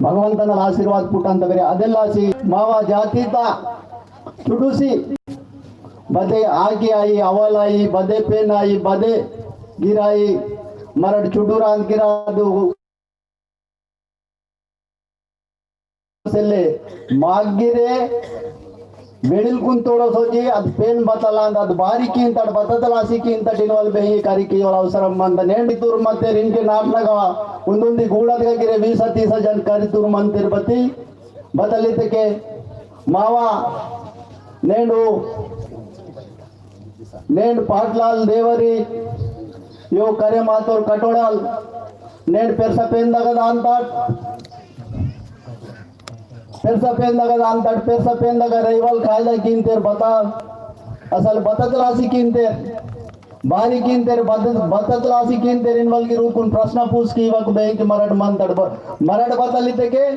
ಭಗವಂತನ ಆಶೀರ್ವಾದ ಪುಟ್ಟಂತ ಬೇರೆ ಅದೆಲ್ಲಾಸಿ ಮಾವ ಜಾತೀತ ಚುಡುಸಿ बदे आगे आई अवल आई बदे पेन आई बदे गिराई मरड चुडूरान गिरा दो सेले मागिरे बेडिल कुन तोड़ो सोची अद पेन बतलांद अद बारी की इंतड़ बततलासी की इंतड़ इनवल बेही कारिकी वाला अवसरम मंद नेंडी तुर मतेर इनके नाटनगा उंदुंदी गूडदगा गिरे 20-30 जन करी तुर मंदिर बती बदलिते के मावा नेंड पाटलाल देवरी यो करे मातोर कटोड़ाल नेंड पेरसा पेंदगद रईवल कायदा कीनतेर बता असल बततलासी कीनतेर बारी कीनतेर बततलासी कीनतेर इनवल की रूपुन प्रश्न पूछ की वक बैंक मरड मंतड़ मरड बतलिते के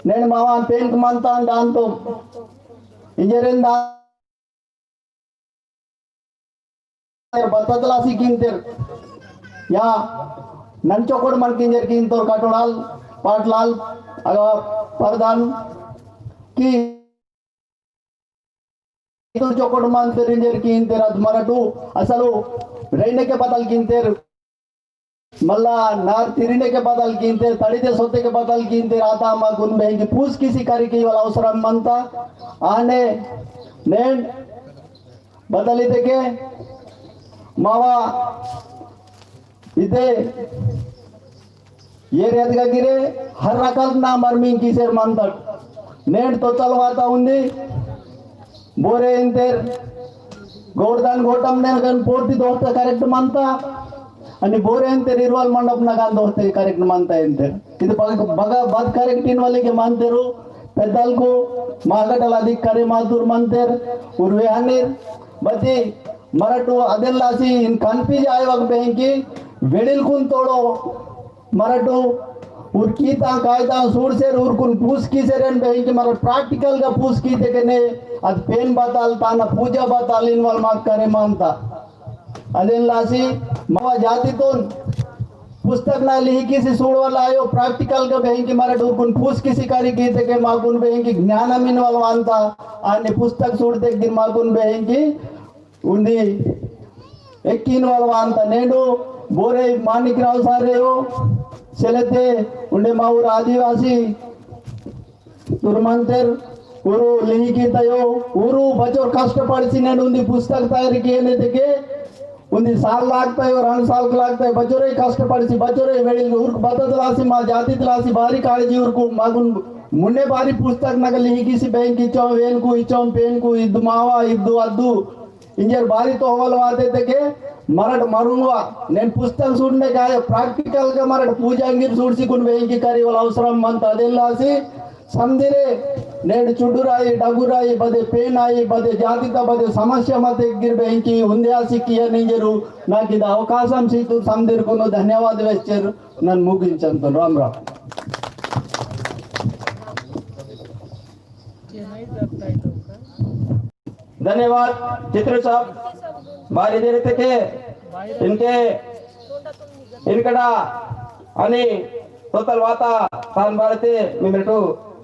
नेंड मावा पेंट मंता दांतो इंजरेंद बततलासी कीनतेर या नंचोकोड मन किंजर कीनतोर कटोड़ाल पाटलाल अगर प्रधान की चोकोड मन तेरिंजर कीनतेर अद मरटू असलू रेंडे के बदल कीनतेर मल्ला नार तिरिने के बदल कीनतेर तड़िते सोते के बदल कीनतेर आता मा गुन बेंगी पूछ किसी करी वाला अवसरम मनता आने नेंड बदलिते के मावा इधे ये रेतगा गिरे हर रकल ना मर्मिंग किसेर मंतड़ नेट तो चलवाता उन्दी बोरे इंतेर गोडदान गोटम ने गन पोर्ति दोस्ता करेक्ट मंता अनि बोरे इंतेर इरवाल मंडप ना गन दोस्ते करेक्ट मंता इंतेर इधे बगा बद करेक्ट इन वाले के मंतेरु पेदल को मागटल अधिक करे मातुर मंतेर उर्वे हनीर बती मराठू अदेल्लासी इन कन्फ्यूज आए वक्त बेंकी वेडिल कुन तोड़ो मराठू उर्कीता कायदा सूर से उर्कुन पूछ की से रेन बेंकी मरा प्रैक्टिकल का पूछ की थे के ने अद पेन बताल ताना पूजा बताल इनवल मात करे मानता अदेल्लासी मावा जाति तो पुस्तक ना लिखी किसी सूड़ वाला आयो प्रैक्टिकल का बेंकी मराठू कुन पूछ किसी कारी की थे के मागुन बेंकी ज्ञान मिनवल मानता आने पुस्तक सूड़ देख दिन मागुन बेंकी उन्दी एक्कीन वाला अंत नेडू बोरे मानिकराव सारेयो सेलेते उन्डे माऊर आदिवासी तुरमंतेर ऊरू लिहिकीतयो ऊरू बचोर कष्टपडिसी नेडू उन्दी पुस्तक तयारी कियने तेके उन्दी साल लागतायो 2 साल लागतायो बचोरे कष्टपडिसी बचोरे वेळी ऊर्क बदतलासी मा जातितलासी बारी काळजी ऊर्कु मागुन मुन्ने बारी पुस्तक नग लिहिकीसी बैंक इच्चो वेनकु इच्चो पेनकु इद्दु मावा इद्दु अद्दु इंजर बारी तो हवल वाते थे के मरड मरुंगा नेन पुस्तक सुनने का प्रैक्टिकल का मरड पूजा अंगिर सुड़सी कुन वेंकी करी वाला अवसरम मंत अदेल्लासी समदिरे नेड चुडुराई डगुराई बदे पेन आई बदे जातिता बदे समस्या मते गिर वेंकी उंद्यासी किया निंजरू नाकिद अवकाशम सीतु समदिर कुनो धन्यवाद वेच्चर नन मुगिंचंतु राम राम धन्यवाद चित्र साहब बारी देर के इनके इनकड़ा अनि तोतल वाता तान भारते मिमरटू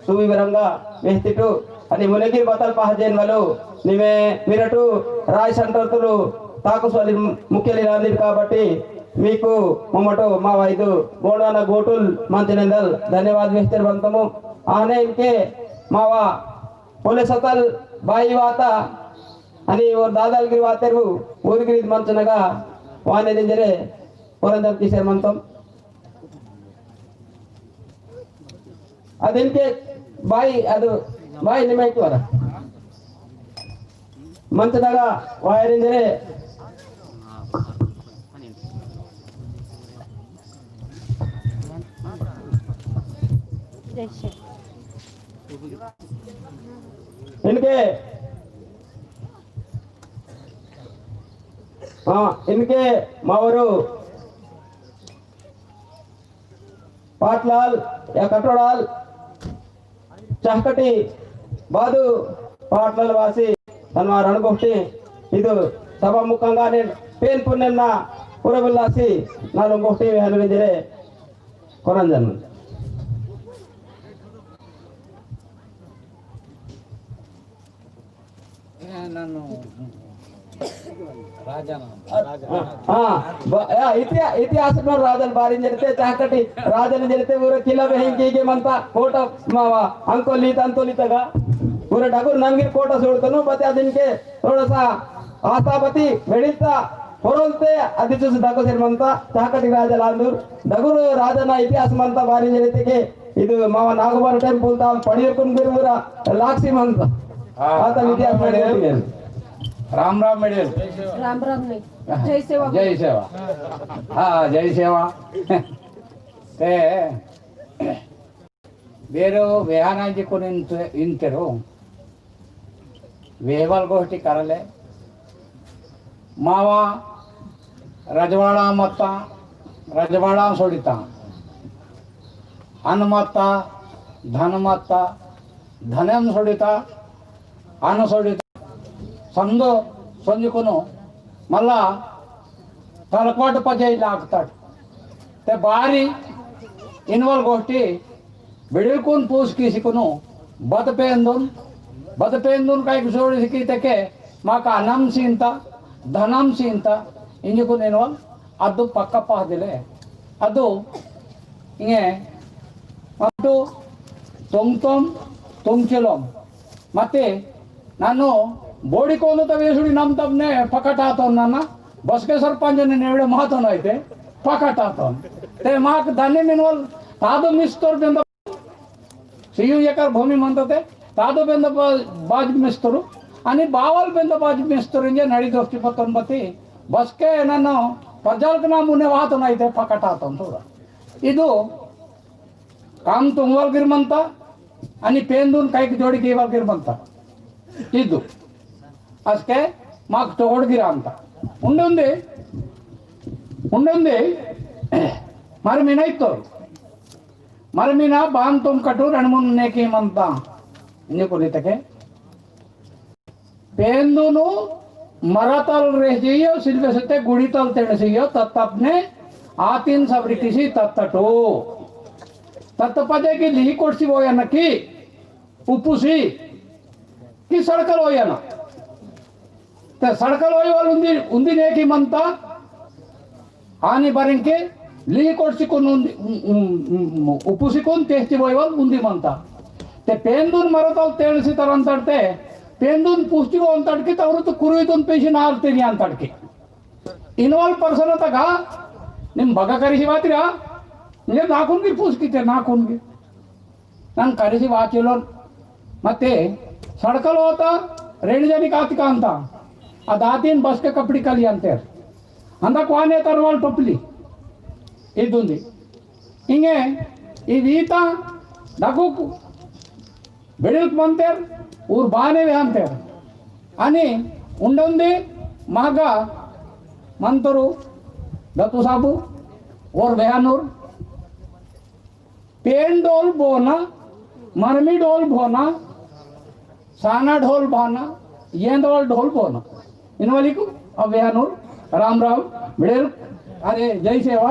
सुविवरंगा वेस्तिटू अनि मुनेगिर बतल पहजेन वालो निमे मिरटू राय संतर्तुलु ताकुसली मुख्यली रांदिर काबट्टी मीकु मोमटो मावाइदु गोडवाना गोटुल मंतिनेंदल धन्यवाद वेस्तिर बंतमु आने इनके मावा पुलिसतल बाई वाता अनि और दादागिरी वातेरु ऊरिगिरी मंचनगा वाने दिंजरे पोरंदम किसे मंतम अदिनके बाई अदु बाई निमेकु वरा मंचनगा वायरिंजरे इनके इनके मावरू पाटलाल या कटोड़ाल चहकटी बादू पाटलाल वासी तन्वार अणुगोष्ठी इदु सभा मुखंगा पेन पुण्यम पूरा बिल्लासी नालो गोटे में हलवे जरे कोरंजन इतिहास राजन बारी जरते चाकटी राजन जरते पूरा किला बेहंकी मंता कोट अंकोलीत अंतोलीतगा पूरा डगुर नमगिर कोट सोडतनु बते अदिनके थोड़ा सा आशापति ಬೆಳೀತಾ ಹೊರಲ್ತೆ ಅದಿ ಚೂಸಿ ಡಗು ಸೇರ್ಮಂತ ಚಾಕಟಿ ರಾಜಲಾಂದೂರ್ ಡಗುರು ರಾಜನ ಇತಿಹಾಸ ಮಂತ ಬಾರಿ ಜನಿತಿಗೆ ಇದು ಮಾವ ನಾಗಬಾರ ಟೆಂಪಲ್ ತಾ ಪಡಿಯರ್ಕೊಂಡು ಬಿರುವುರ ಲಾಕ್ಸಿ ಮಂತ ಆತ ಇತಿಹಾಸ ಮಾಡಿದೆ राम राम मिळेल राम राम नाही जय सेवा जय सेवा हा जय सेवा ते ಬೇರೆ ವಿಹಾನಾಜಿ ಕೊನೆ ಇಂತೆರು ವೇವಲ್ ಗೋಷ್ಠಿ ಕರಲೆ ಮಾವ ರಜವಾಡ ಮತ್ತ ರಜವಾಡ ಸೋಡಿತ ಹನುಮತ್ತ ಧನಮತ್ತ ಧನಂ ಸೋಡಿತ ಅನು ಸೋಡಿತ ಸಂದು ಸಂಜುకును మళ్ళా తలపాటు పజైలా ఆగుతాడు ते बारी इनवल गोष्टी बिडकून पूस किसिकुनु बदपेंदून काही सोडी सिकी तेके माका अनम सींता धनम सींता इंजुकुन इनवल ಅದು ಪಕ್ಕ ಪಾದಿಲೆ ಅದು ಹಿಂಗೆ ಮತ್ತು ತೊಂಚಲಂ ಮತ್ತೆ ನಾನು ಬೋಡಿಕೊಂಡು ತವೇಸುಡಿ ನಮ್ ತಮ್ನೆ ಪಕಟ ಆತೋ ನನ್ನ बसके सरपंचने एवढे महत्व नाही ते पकट आतो ते माक धान्य मिनवल तादो मिस्तर बेंद सियू एकर भूमी म्हणतो ते तादो बेंद बाज मिस्तरू आणि बावल बेंद बाज मिस्तरू इंजे नडी दोस्ती पतन बती बसके ನಾನು ಪ್ರಜಾಲ್ಕನ ಮುನೆ ವಾತ ನೈತೆ ಪಕಟ ಆತ ಅಂತ ಇದು काम ತುಂಗವಲ್ಗಿರ್ಮಂತ आणि पेंदून काही जोडी केवलगिर्मंತ ಇದು ಅಸ್ಕೆ ಮಾಕ್ ತೋಡ್ಗಿರ ಅಂತ ఉండుంది మరి మీనైతో మరి మీన బాంతం కటు రెండు మూడు నేకేమంతా ఇందుకులితకే पेंदूनु मरातल रह जाइयो सिल्वे सते गुड़ीतल तेड़ सियो तत्तपने आतीन सबरी किसी तत्तटो तत्तपजे की लिही कोर्सी होया न की उपुसी की सड़कल होया ना ते सड़कल होय वाल उंदी ने की मनता आनी बरिंके लिही कोर्सी कोन उपुसी कोन तेस्ती होय वाल उंदी मनता ते पेंदून मरातल तेड़सी तरंतडते पेंदून पुष्टिको अंतड़की तवरत कुरुइतून पेशी नाल्ತೀನಿ ಅಂತड़की इनवॉल्व पर्सन तक निम बग करिसी बातिरा निजे नाकुनगी पुष्किते नाकुनगी ನಾನು ಕರಿಸಿ ವಾಚಿलो ಮತ್ತೆ ಸಡಕಲ್ ಹೋತ ರೇಣಿಜನಿ ಕಾತಿಕ ಅಂತ ಅದಾತಿನ ಬಸ್ಕೆ ಕಪಡಿ ಕಲಿ ಅಂತೆ ಅಂದ ಕ್ವಾನೆ ತರವಲ್ ಟೊಪ್ಲಿ ಇದುಂದಿ ಹಿಂಗೆ ಈ ವೀತ ಡಗು ಬೆಳಿಲ್ಕ್ ಬಂತೇರ್ ಊರ್ ಬಾನೆ ಅಂತಾರೆ आणि ಉಂಡೊಂದಿ ಮಾಗ ಮಂತರು दत्तू साबू और बयानूर पेन डोल बोना मरमी डोल बोना साना ढोल बाना येंदोल ढोल बोना इन वाली को अब बयानूर राम राम बिड़ेल अरे जय सेवा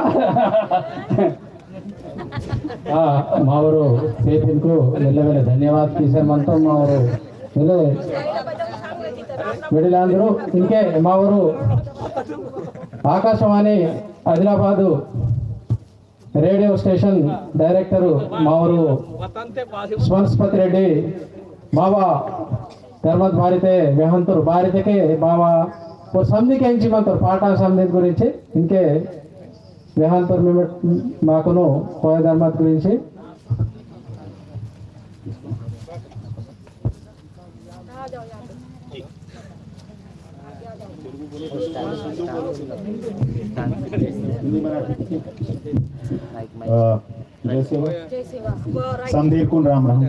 मावरू पेपिनको ಎಲ್ಲವೆಲ್ಲ ಧನ್ಯವಾದ ಕಿಸರ್ ಮಂತ ಮಾವರು ಎಲ್ಲ ಬಿಡಿಲಾಂದ್ರು ಇಂಕೆ ಮಾವರು Akashvani Adilabad radio station director ಮಾವರು ಸ್ಮನ್ಸ್ಪತ್ ರೆಡ್ಡಿ ಮಾವ ధర్మత్ భారితే వెహంతురు భారితకే మావ ఓ సంధికి ఎంచిమంటారు పాఠ సంధి గురించి ఇంకే వెహంతురు మాకును కోయ ధర్మత్ గురించి समधीर कुन राम राम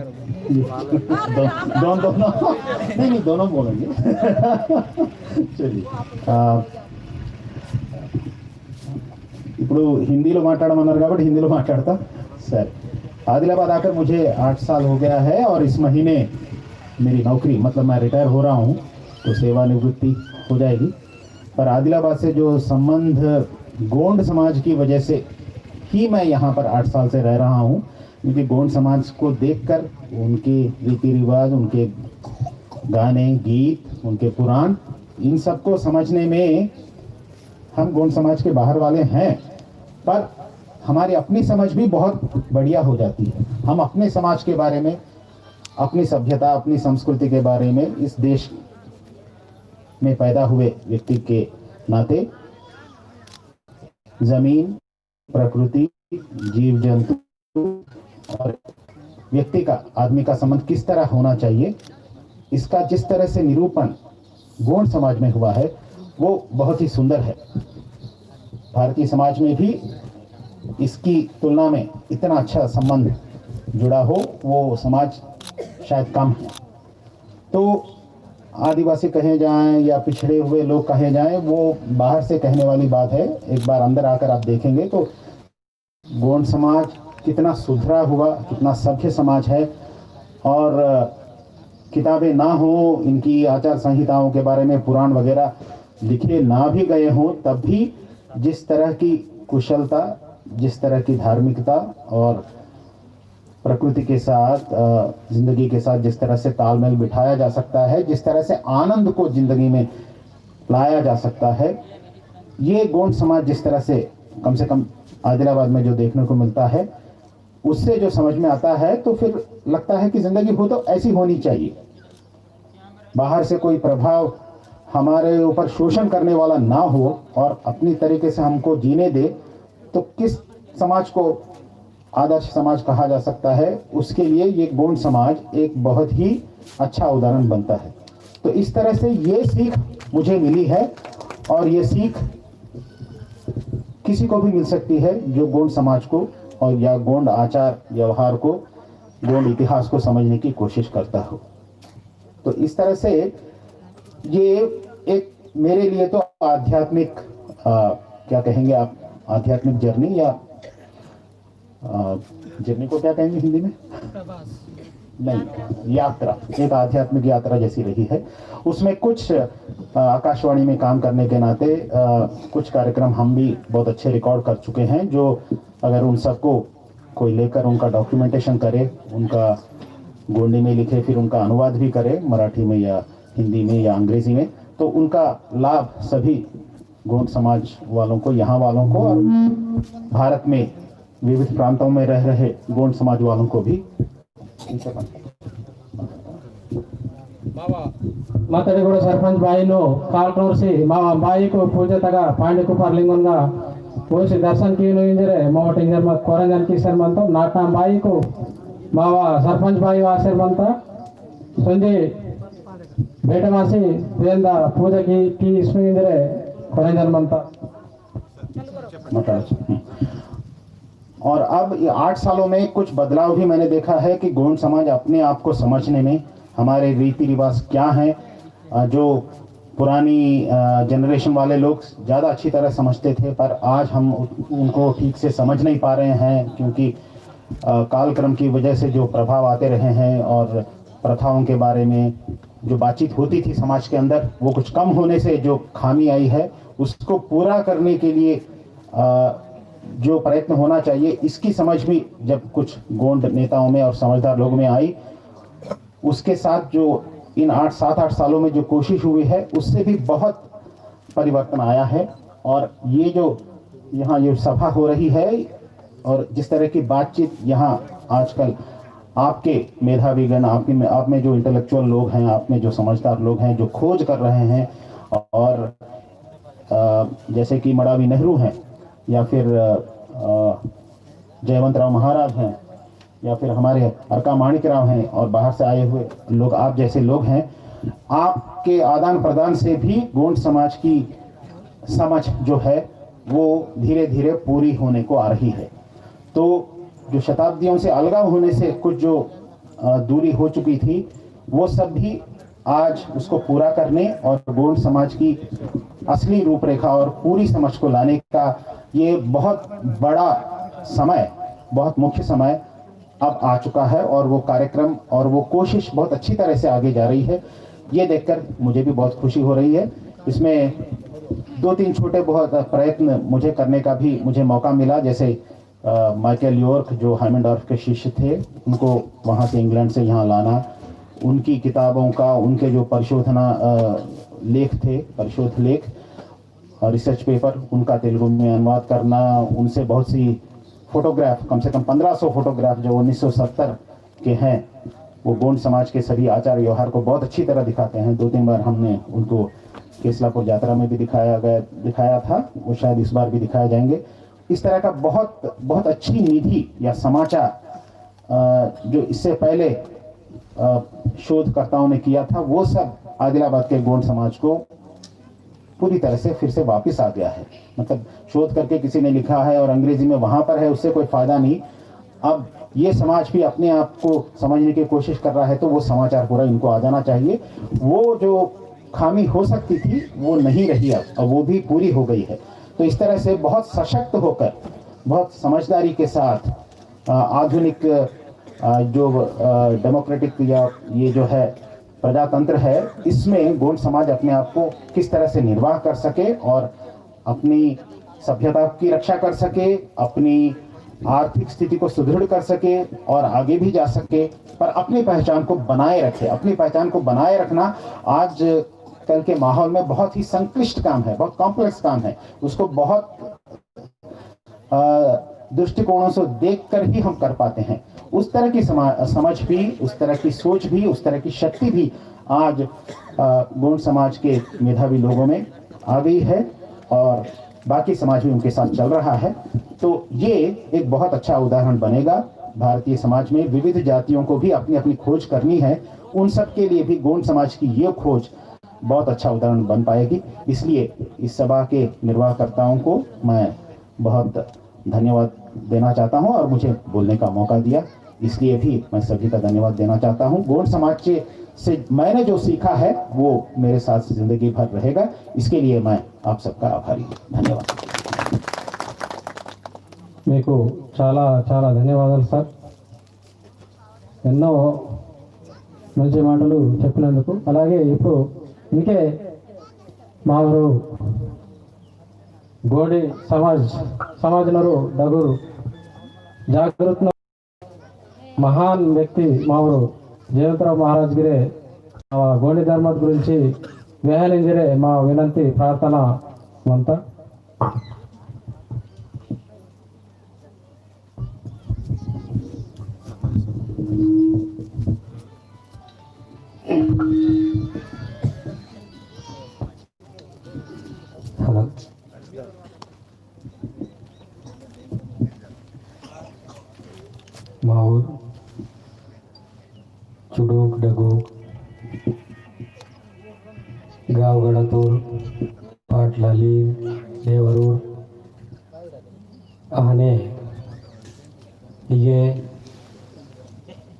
दोनों नहीं दोनों बोलेंगे चलिए ఇప్పుడు హిందీలో మాట్లాడమన్నారు కాబట్టి హిందీలో మాట్లాడతా सर आदिलाबाद आकर मुझे 8 साल हो गया है और इस महीने मेरी नौकरी मतलब मैं रिटायर हो रहा हूँ तो सेवानिवृत्ति हो जाएगी पर आदिलाबाद से जो संबंध गोंड समाज की वजह से ही मैं यहाँ पर 8 साल से रह रहा हूँ, क्योंकि गोंड समाज को देखकर उनके रीति रिवाज, उनके गाने, गीत, उनके पुराण, इन सबको समझने में हम गोंड समाज के बाहर वाले हैं, पर हमारी अपनी समझ भी बहुत बढ़िया हो जाती है। हम अपने समाज के बारे में, अपनी सभ्यता, अपनी संस्कृति के बारे में, इस देश में पैदा हुए व्यक्ति के नाते जमीन, प्रकृति, जीव जंतु और व्यक्ति का, आदमी का संबंध किस तरह होना चाहिए, इसका जिस तरह से निरूपण गोंड समाज में हुआ है वो बहुत ही सुंदर है। भारतीय समाज में भी इसकी तुलना में इतना अच्छा संबंध जुड़ा हो वो समाज शायद कम है। तो आदिवासी कहे जाएं या पिछड़े हुए लोग कहे जाएं, वो बाहर से कहने वाली बात है। एक बार अंदर आकर आप देखेंगे तो गोंड समाज कितना सुधरा हुआ, कितना सभ्य समाज है। और किताबें ना हो, इनकी आचार संहिताओं के बारे में पुराण वगैरह लिखे ना भी गए हों, तब भी जिस तरह की कुशलता, जिस तरह की धार्मिकता और प्रकृति के साथ, जिंदगी के साथ जिस तरह से तालमेल बिठाया जा सकता है, जिस तरह से आनंद को जिंदगी में लाया जा सकता है, ये गोंड समाज जिस तरह से कम आदिलाबाद में जो देखने को मिलता है, उससे जो समझ में आता है तो फिर लगता है कि जिंदगी हो तो ऐसी होनी चाहिए। बाहर से कोई प्रभाव हमारे ऊपर शोषण करने वाला ना हो और अपनी तरीके से हमको जीने दे, तो किस समाज को आदर्श समाज कहा जा सकता है। उसके लिए ये गोंड समाज एक बहुत ही अच्छा उदाहरण बनता है। तो इस तरह से ये सीख मुझे मिली है और ये सीख किसी को भी मिल सकती है जो गोंड समाज को और या गोंड आचार व्यवहार को, गोंड इतिहास को समझने की कोशिश करता हो। तो इस तरह से ये एक मेरे लिए तो आध्यात्मिक क्या कहेंगे आप, आध्यात्मिक जर्नी या जर्नी को क्या कहेंगे हिंदी में, नहीं, यात्रा, एक आध्यात्मिक यात्रा जैसी रही है। उसमें कुछ आकाशवाणी में काम करने के नाते कुछ कार्यक्रम हम भी बहुत अच्छे रिकॉर्ड कर चुके हैं, जो अगर उन सबको कोई लेकर उनका डॉक्यूमेंटेशन करे, उनका गोंडी में लिखे, फिर उनका अनुवाद भी करे मराठी में या हिंदी में या अंग्रेजी में, तो उनका लाभ सभी गोंड समाज वालों को, यहाँ वालों को और भारत में विविध प्रांतों में रह रहे गोंड समाज वालों को भी। ಮಾತಾಡಿಗೂಡ ಸರ್ಪಂಚ್ ಬಾಯಿನು ಕಾಲ್ ತೋರಿಸಿ ಬಾಯಿಗೂ ಪೂಜೆ ತಗ ಪಾಂಡೆ ಕುಪಾರ್ ಲಿಂಗನ್ಗ పోసి దర్శన్ కీను ఇంజరే మోట ఇంజర్ మా కొరంజన్ కిసర్ మంత నాటా బాయికు మావా సర్పంచ్ బాయి వాసర్ మంత సంజే बेटमासी वेंदा पूजा की इसमें इंदरे कोरेंजन बनता। और अब ये 8 सालों में कुछ बदलाव भी मैंने देखा है कि गोंड समाज अपने आप को समझने में, हमारे रीति रिवाज क्या हैं, जो पुरानी जनरेशन वाले लोग ज़्यादा अच्छी तरह समझते थे, पर आज हम उनको ठीक से समझ नहीं पा रहे हैं, क्योंकि कालक्रम की वजह से जो प्रभाव आते रहे हैं और प्रथाओं के बारे में जो बातचीत होती थी समाज के अंदर, वो कुछ कम होने से जो खामी आई है, उसको पूरा करने के लिए जो प्रयत्न होना चाहिए, इसकी समझ भी जब कुछ गोंड नेताओं में और समझदार लोगों में आई, उसके साथ जो इन 7-8 सालों में जो कोशिश हुई है, उससे भी बहुत परिवर्तन आया है। और ये जो यहाँ ये सभा हो रही है और जिस तरह की बातचीत यहाँ आजकल आपके मेधावीगण, आप में जो इंटेलेक्चुअल लोग हैं, आप में जो समझदार लोग हैं, जो खोज कर रहे हैं, और जैसे कि मडावी नेहरू हैं या फिर जयवंत राव महाराज हैं या फिर हमारे अर्का माणिक राव हैं और बाहर से आए हुए लोग, आप जैसे लोग हैं, आपके आदान प्रदान से भी गोंड समाज की समझ जो है वो धीरे धीरे पूरी होने को आ रही है। तो जो शताब्दियों से अलगाव होने से कुछ जो दूरी हो चुकी थी, वो सब भी आज उसको पूरा करने और गोंड समाज की असली रूपरेखा और पूरी समझ को लाने का ये बहुत बड़ा समय, बहुत मुख्य समय अब आ चुका है। और वो कार्यक्रम और वो कोशिश बहुत अच्छी तरह से आगे जा रही है। ये देखकर मुझे भी बहुत खुशी हो रही है। इसमें दो तीन छोटे बहुत प्रयत्न मुझे करने का भी मुझे मौका मिला, जैसे माइकल यॉर्क जो हाइमेंडॉर्फ के शिष्य थे, उनको वहाँ से इंग्लैंड से यहाँ लाना, उनकी किताबों का, उनके जो लेख थे, परिशोध लेख और रिसर्च पेपर, उनका तेलुगु में अनुवाद करना, उनसे बहुत सी फोटोग्राफ, कम से कम 1500 फोटोग्राफ जो 1970 के हैं, वो गोंड समाज के सभी आचार व्यवहार को बहुत अच्छी तरह दिखाते हैं। 2-3 बार हमने उनको केसलापुर यात्रा में भी दिखाया था, वो शायद इस बार भी दिखाए जाएंगे। इस तरह का बहुत बहुत अच्छी निधि या समाचार जो इससे पहले शोधकर्ताओं ने किया था, वो सब आदिलाबाद के गोंड समाज को पूरी तरह से फिर से वापस आ गया है। मतलब शोध करके किसी ने लिखा है और अंग्रेजी में वहां पर है, उससे कोई फायदा नहीं। अब ये समाज भी अपने आप को समझने की कोशिश कर रहा है, तो वो समाचार पूरा इनको आ जाना चाहिए। वो जो खामी हो सकती थी वो नहीं रही, अब वो भी पूरी हो गई है। तो इस तरह से बहुत सशक्त होकर, बहुत समझदारी के साथ आधुनिक जो डेमोक्रेटिक या ये जो है प्रजातंत्र है, इसमें गोंड समाज अपने आप को किस तरह से निर्वाह कर सके और अपनी सभ्यता की रक्षा कर सके, अपनी आर्थिक स्थिति को सुदृढ़ कर सके और आगे भी जा सके, पर अपनी पहचान को बनाए रखे। अपनी पहचान को बनाए रखना आज कल के माहौल में बहुत ही संक्लिष्ट काम है, बहुत कॉम्प्लेक्स काम है। उसको बहुत दृष्टिकोणों से देखकर ही हम कर पाते हैं। उस तरह की समझ भी, उस तरह की सोच भी, उस तरह की शक्ति भी आज गोंड समाज के मेधावी लोगों में आ गई है और बाकी समाज भी उनके साथ चल रहा है। तो ये एक बहुत अच्छा उदाहरण बनेगा। भारतीय समाज में विविध जातियों को भी अपनी अपनी खोज करनी है, उन सब के लिए भी गोंड समाज की ये खोज बहुत अच्छा उदाहरण बन पाएगी। इसलिए इस सभा के निर्वाहकर्ताओं को मैं बहुत धन्यवाद देना चाहता हूं और मुझे बोलने का मौका दिया, इसलिए भी मैं सभी का धन्यवाद देना चाहता हूं। गोंड समाज से मैंने जो सीखा है वो मेरे साथ जिंदगी भर रहेगा, इसके लिए मैं आप सबका आभारी हूं। धन्यवाद। మీకు చాలా చాలా ధన్యవాదాలు సార్, ఎన్నో మంచి మాటలు చెప్పినందుకు. అలాగే ఇప్పుడు ఇంకే మా ఊరు ಗೋಡಿ ಸಮಾಜನರು ಡಗೂರು ಜಾಗೃತ మహాన్ వ్యక్తి మా ఊరు జయంతరావు మహారాజ్ గిరే గోండి ధర్మం గురించి వ్యాఖ్యానించరే మా వినంతి ప్రార్థన అంతా. హలో మా ఊరు चुडूक डगूक गावगडातूर पाटलाली देवरूर आने ये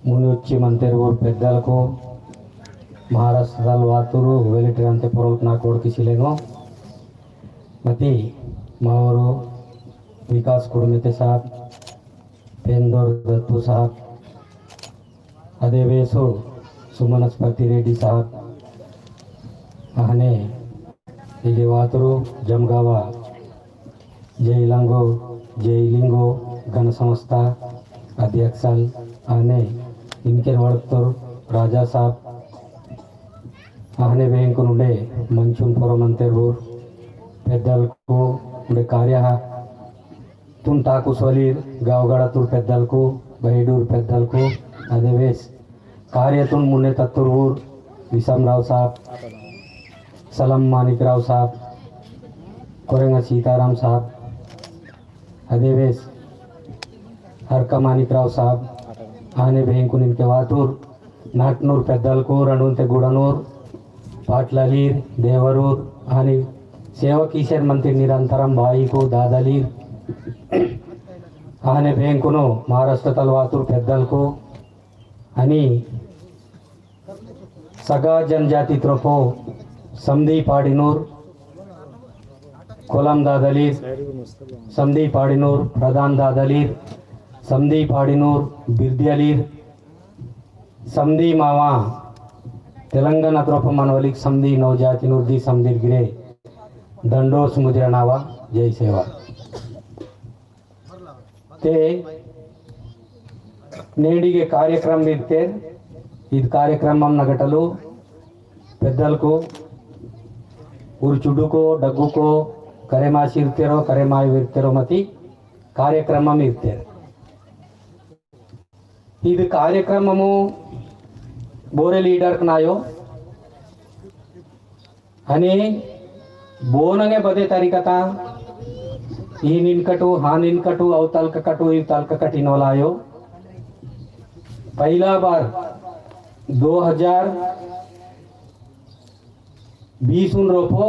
मुनिच्ची मंतेरूर पेद्दलको महाराष्ट्र वातूरू वेलिटरी अंते पुरोट ना कोडकी सिलेगो मती मावरू विकास कुड़मिते साहब पेंदोर दत्तू साहब अदे वेसो सुमनस्पति रेड्डी साहब आहने इगे वातरू जमगावा जयलिंगो गण संस्था अध्यक्षल आहने इनके वड़तुर राजा साहब आहने बैंक नुडे मंचून पुरमंतेरूर पेद्दलको उडे कार्य तुम टाकू सोलीर गावगडातूर पेद्दलको बहिडूर पेद्दलको अदेवेश कार्यतुन मुन्ने तत्तूर विषमराव साहब सलम मानिकराव साहब कोरेंगा सीताराम साहब अदेवेश हरका मानिकराव साहब आने बेंकुन इनके वातूर नाटनूर पेद्दलको रणुंते गुड़नूर पाटलालीर देवरूर आने सेवक ईश्वर मंत्री निरंतरम भाई को दादालीर आने बेंकुनो महाराष्ट्र तलवातूर पेद्दलको आणि सगा जनजाति त्रोपो समधी पाडिनूर कोलम दादलीर समधी पाडिनूर प्रधान दादलीर समधी पाडिनूर बिर्दियालीर समधी मावा तेलंगाना त्रोप मनवलिक समधी नवजातिनूर दी समधीर गिरे ದಂಡೋಸ್ ಮುದ್ರಣಾವ ಜೈ ಸೇವಾ ते నేడిగే కార్యక్రమం ఇస్తే ఇది కార్యక్రమం నగటలు పెద్దలకు ఊరు చుడుకో డగ్గుకో కరెమాసి ఇర్తారో కరెమాయి ఇర్తారో మతి కార్యక్రమం ఇర్తారు ఇది కార్యక్రమము ಬೋರೆ ಲೀಡರ್ಕ್ ನಾಯೋ आणि बोनगे बदे तरीकता ಈ ನಿನ್ಕಟು ಹಾ ನಿನ್ಕಟು ಅವ್ ತಲ್ಕ ಕಟು ಇವ್ ತಲ್ಕ ಕಟಿನೋಲಾಯೋ पहला बार 2020 उन रोपो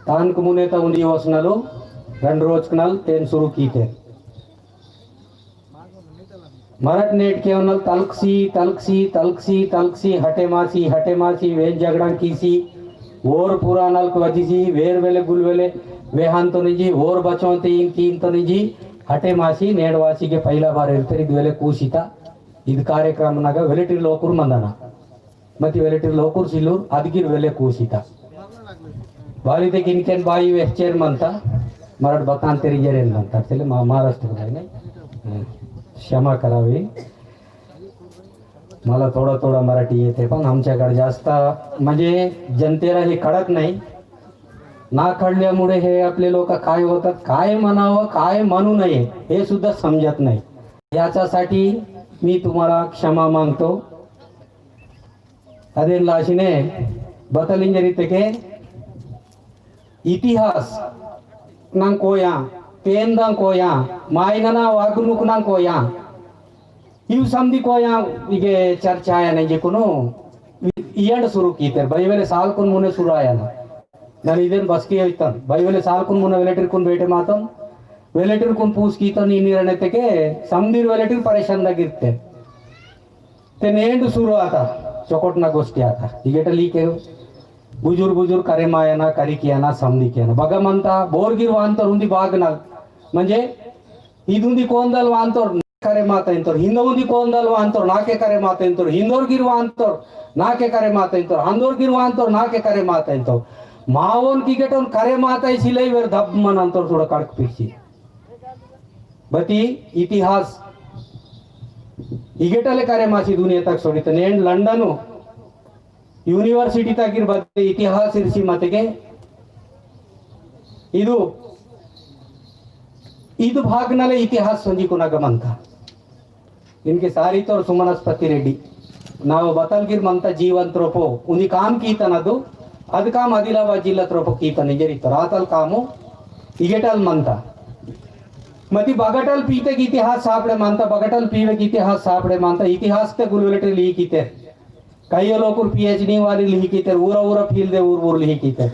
तान कुमुने ता उंदी वसनलो 2 रोज कनल तेन शुरू कीते मराठ नेट के उनल तलक्सी तलक्सी तलक्सी तलक्सी हटे मासी वेन झगड़ा कीसी और पुरानल को वजीसी वेर वेले गुल वेले वेहान तो निजी और बचों ते इन तो निजी हटे मासी नेडवासी के पहला बार इर्तरी वेले ಕೂಸಿತಾ ಇದು ಕಾರ್ಯಕ್ರಮನಾಗ ವೆಲಿಟಿರ್ ಲೋಕೂರ್ ಮಂದನ ಮತ್ತೆ ವೆಲಿಟಿರ್ ಲೋಕೂರ್ ಸಿಲ್ಲೂರ್ ಅದಗಿರ್ ವೆಲೆ ಕೂಸಿತಾ ಬಾಲಿದೆ किनकेन बाई वेस्चेर म्हणता मराठ बतान तेरी जरेन म्हणता चले महाराष्ट्र नाही क्षमा करावी मला थोडा थोडा मराठी येते पण आमच्याकडे जास्त म्हणजे जनतेला हे कळत नाही ना कळल्यामुळे हे आपले लोक काय होतात काय म्हणावं काय म्हणू नये हे सुद्धा समजत नाही याच्यासाठी मी तुम्हाला क्षमा मागतो ಅದೇನ್ ಲಾಶಿನೇ ಬತಲಿಂಜರಿತೆಗೆ ಇತಿಹಾಸ ನಂಗೆ ಕೋಯಾ ಪೇಂದಂಗ್ ಕೋಯಾ ಮಾಯನನ ವಾಗ್ನುಕ್ ನಂಗೆ ಕೋಯಾ ಇವು समधी कोया इगे चर्चा आया नहीं जेकुनो इयंड शुरू की तेर भाई वेले साल कुन मुने शुरू आया ना नन इदेन बस की होइतन भाई वेले साल कुन मुने वेलेटर कुन बैठे मातम वेलेटर कुन पूछ की तो नी निर्णय तेके समधी वेलेटर परेशान लगिरते ते नेंड शुरू आता चोकोटना गोष्टी आता इगेटली के बुजुर्ग करे मायना करी कियाना समधी कियाना भगवंता बोरगिर वांतर उंदी बागनाल म्हणजे इदुंदी कोंदल वांतर करे माता इंतर हिंदोंदी कोंदल वांतर नाके करे माता इंतर हिंदोरगिर वांतर नाके करे माता इंतर हंदोरगिर वांतर नाके करे माता इंतर मावोन किगेटोन करे माता इसिलै वेर धब मन अंतर थोड़ा कड़क पिछी बती इतिहास इगेटले करे मासी दुनिया तक सोडित नेंड लंडन यूनिवर्सिटी तक बदे इतिहास इरिसी मतेगे ಇದು ಇದು ಭಾಗನಲೆ ಇತಿಹಾಸ ಸಂಜಿಕುನಗಮಂತ इनके सारी तो सुमनस्पति रेड्डी ನಾವು ಬತಲ್ಗಿರ್ ಮಂತ ಜೀವಂತರೋಪೋ ಉನಿ ಕಾಮ್ ಕೀತನದು ಅದ ಕಾಮ್ ಆದಿಲಾಬಾದ್ ಜಿಲ್ಲತ್ರೋಪೋ ಕೀತ ನಿಜರಿತ ರಾತಲ್ ಕಾಮು ಇಗೆಟಲ್ ಮಂತ मती बगटल पीते की इतिहास सापड़े मानता बगटल पीवे की इतिहास सापड़े मानता इतिहास ते गुलवेटे लिही कीते कई लोग पीएचडी वाली लिही कीते ऊरा फील दे ऊर लिही कीते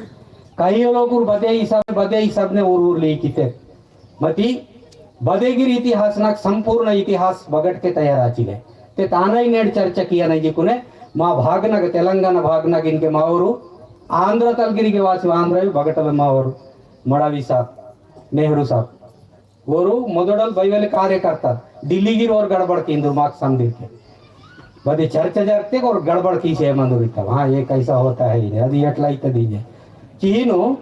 कई लोग बदे हिसाब ने ऊर लिही कीते मती बदेगिर इतिहास ना संपूर्ण इतिहास बगट के तैयार आचिले ते तानाई नेड चर्चा किया नहीं जिकुने मा भागनग तेलंगाना भागनग इनके मावरू आंध्र तलगिरी के वासी आंध्र बगटल मावरू मड़ावी साहब नेहरू साहब गोरू मोदोडल बैवेले कार्य करता दिल्ली गिर और गड़बड़ की इंदुर मार्क्स समझे के बदे चर्चा जरते और गड़बड़ की से मंदुरिता हाँ ये कैसा होता है ये अभी एटला इतना दीजिए चीनो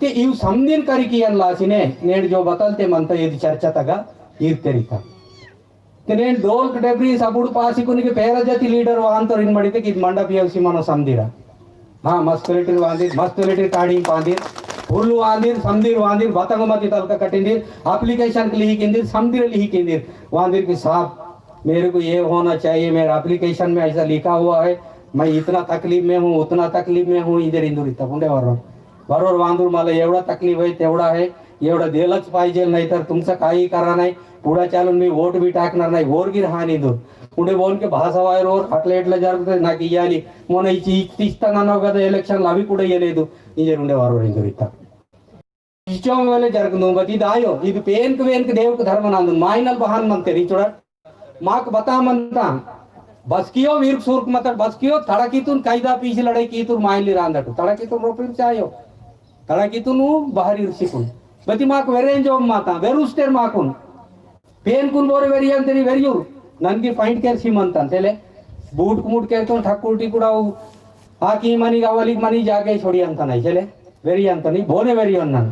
कि इव समझिन करी की लासिने नेड जो बतलते मनता ये चर्चा तगा इर्तेरिता ते नेड डोल डेब्री सबुड पासी कुनिगे पेरा जाति लीडर वांतर इन मडिते कि मंडप येवसी मनो समझिरा हाँ मस्त लिटर काड़ी पांदिर ಹುಲ್ಲು ವಾಂದಿರ್ ಸಮದಿರ್ ವಾಂದಿರ್ बतंगमती तलक कटिंदिर एप्लीकेशन लिही किंदिर समदिर लिही किंदिर वांदिर की साहब मेरे को ये होना चाहिए मेरा एप्लीकेशन में ऐसा लिखा हुआ है मैं इतना तकलीफ में हूँ उतना तकलीफ में हूँ इधर इंदूर इतना पुंडे बरोबर वांदूर मला एवढा तकलीफ आहे तेवढा आहे एवढं दिलंच पाहिजे नाही तर तुमचं काही करा नाही पुढे चालून मी वोट बी टाकणार नाही वोरगिर हा इंदूर पुढे बोल के भाषावायर और अट्ला इट्ला जరుగుతుంది నాకు ఇయ్యాలి మొన్న ఇస్తానన్నావు కదా ఎలక్షన్ అవి కూడా ఇయ్యలేదు ఇంజర్ ఉండేవారు ఇంజర్ ఇస్తా ఇష్టం వేళ జరుగును బట్ ఇది ఆయో ఇది పేన్కు దేవుకు ధర్మనందు మాయనల్ బహాన్ మంతేరి చూడ మాకు బతామంత बसकियो वीर सूर्क मत बसकियो तड़कीतून कायदा पीछे लड़ाई की तू मायली रांदटू तड़कीतून रोपीर चायो तड़कीतून बाहर शिकून बती माक वेरें जो माता वेरुस्टेर माकून पेन कुन बोरे वेरियन तेरी वेरियूर ननकी फाइंड केर सीमंतन तेले बूट कुमुट केरतो ठाकुरटी कुडाऊ आकी मनी गावली मनी जागे छोड़ी अंत नाही चले वेरी अंतनी बोने वेरी अन्नान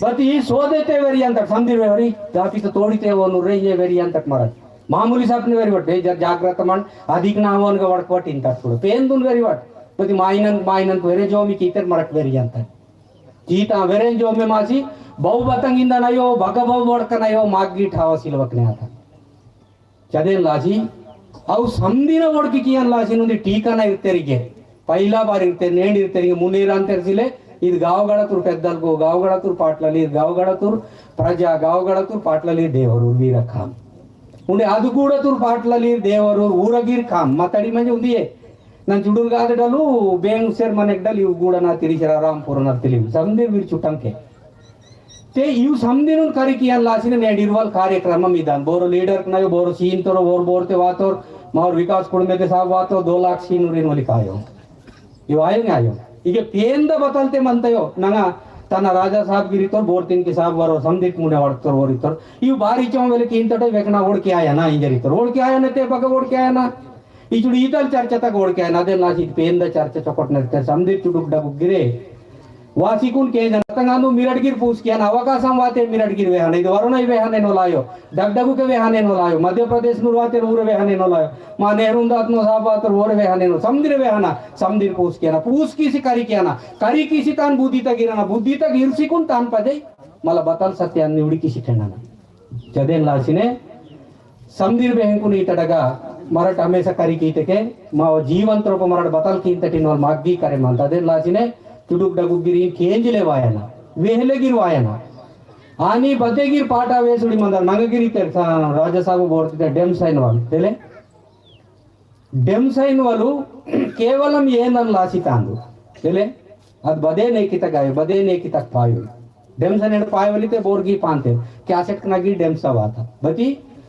बट ई सोदेते वेरी अंत समझी वेरी जापी तो तोड़ीते वो नुर्रे ये वेरी अंत मरद मामूली सापने वेरी वट जाग्रत मन अधिक नामोन का वट इंत చూడు पेन दुन वेरी वट बट माइनन वेरे जो मी कीतर मरट वेरी अंत जीता वेरे जो में मासी बहु बतंगिंदा नयो भगबौ वडकनयो मागी ठाव सिलवकने आता चदेन लासी ಅವು ಸಂದಿನ ಒಡಕಿಯನ್ ಲಾಸಿನುಂದಿ ಟೀಕನ ಇರ್ತೆರಿಗೆ ಪೈಲಾ ಬಾರಿ ಇರ್ತೆ ನೇಂಡ್ ಇರ್ತೆರಿಗೆ ಮುನೀರ ಅಂತ ಇರ್ಸಿಲೆ ಇದು ಗಾವಗಡತೂರು ಪೆದ್ದಲ್ಗೋ ಗಾವಗಡತೂರು ಪಾಟ್ಲಲ್ಲಿ ಇದು ಗಾವಗಡತೂರು ప్రజా గావగడతూరు పాట్లలి దేవరు వీర ఖాం ఉండే అది కూడా తూరు పాట్లలి దేవరు ఊరగిరి ఖాం మతడి మంచి ఉంది ನಾನು ಜುಡುರ್ ಗಾದಡಲು ಬೇಂಗ್ ಸೇರ್ ಮನೆಗ್ಡಲ್ ಇವು ಕೂಡ ನಾ ತಿರಿಸಿರ ರಾಂಪುರ ನಾ ತಿಳಿವು ಸಂದಿರ್ ವೀರ್ ಚುಟ್ಟಂಕೆ ते इव समदिन करी लासिन नेडिरवाल कार्यक्रम इदान बोरो लीडर कनायो बोरो सीन तोरो बोरते वातोर मार विकास कुड़मे के साहब वातो 2 लाख सीन उरिन वाली कायो इव आयो इगे पेंद बतलते मनतयो नंगा तना राजा साहब गिरितोर बोरतिन के साहब वरो समदिक मुने वडतोर वरितोर इव बारी चों वेले किंतटे वेकना ओडके आया ना इंजरितोर ओडके आया नते बग ओडके आया ना इचुडी इतल चर्चा तक ओडके आया ना दे लासी पेंद चर्चा चोकटनते समदिक चुडुक डबुक गिरे वासिकुन के जनतंगानु मिरडगिर पूछ किया अवकाशम वाते मिरडगिर वेहाने ಇದು ವರುಣ वेहाने नोलायो डगडगु के वेहाने नोलायो मध्य प्रदेश नु वाते ऊर वेहाने नोलायो मा नेहरूंदात्नो साबात ओर वेहाने नो समदिर वेहाना समदिर पूछ किसी करी किया करी किसी तान बुद्धि तक गिरना बुद्धि तक गिरसिकुन तान पदे मला बतल सत्य निवडी किसी ठेना जदेन लासिने समदिर बेहंकुन इतडगा मराठ हमेशा करी कीते मा जीवन रूप मराठ बतल कींतटिन और माग्गी करे मानता दे लासिने चुडुक डगुगिरी केंजले वायना वेहलेगिर वायना आनी बतेगिर पाटा वेसुडी मंदर नंगगिरी राजा साहब बोलते डेम्सैन वाल तेले डेम्सैन वालू केवलम ಏನನ್ನ ಲಾಸಿತಾಂದು तेले अद बदे नेकित गाय बदे नेकित पायु डेम्सैन एड पायवलिते बोर्गी पांते क्यासेट नगी डेम्सा वाता बती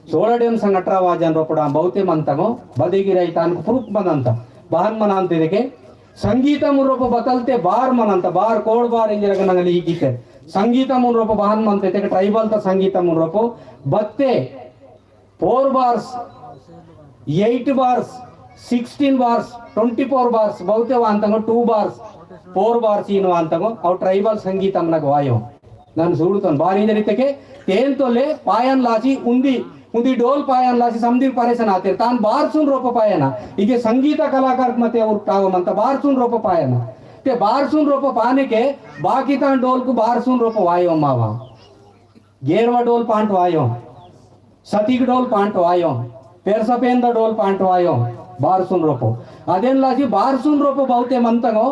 16 डेम्स 18 वाजन रोपडा बहुते मंतगो बदेगिर ಐತಾನ್ प्रूफ मनंत बहन मनांते देखे संगीत मुरूप बतलते बार मनंत बार कोड बार इंजरग नंगली गीते संगीत मुरूप बहन मनते ते ट्राइबल ता संगीत मुरूप बत्ते 4 बार्स 8 बार्स 16 बार्स 24 बार्स बहुते वांतंगो 2 बार्स 4 बार्स इन वांतंगो अव ट्राइबल संगीत अमनग वायो ನಾನು ಸುಡುತ್ತನ್ ಬಾರಿ ಇಂಜರಿತಕ್ಕೆ ತೇನ್ ತೊಲೆ ಪಾಯನ್ ಲಾಸಿ उंदी डोल पायन लासी समदीर परेशान आते तान बार सुन रोप पायना इके संगीत कलाकार मते और टाव मंत बार सुन रोप पायना ते बार सुन रोप पाने के बाकी तान डोल को बार सुन रोप वायो मावा गेरवा डोल पांट वायो सतीक डोल पांट वायो पेरसपेंद डोल पांट वायो बार सुन रोपो अदेन लासी बार सुन रोप बहुते मंतगो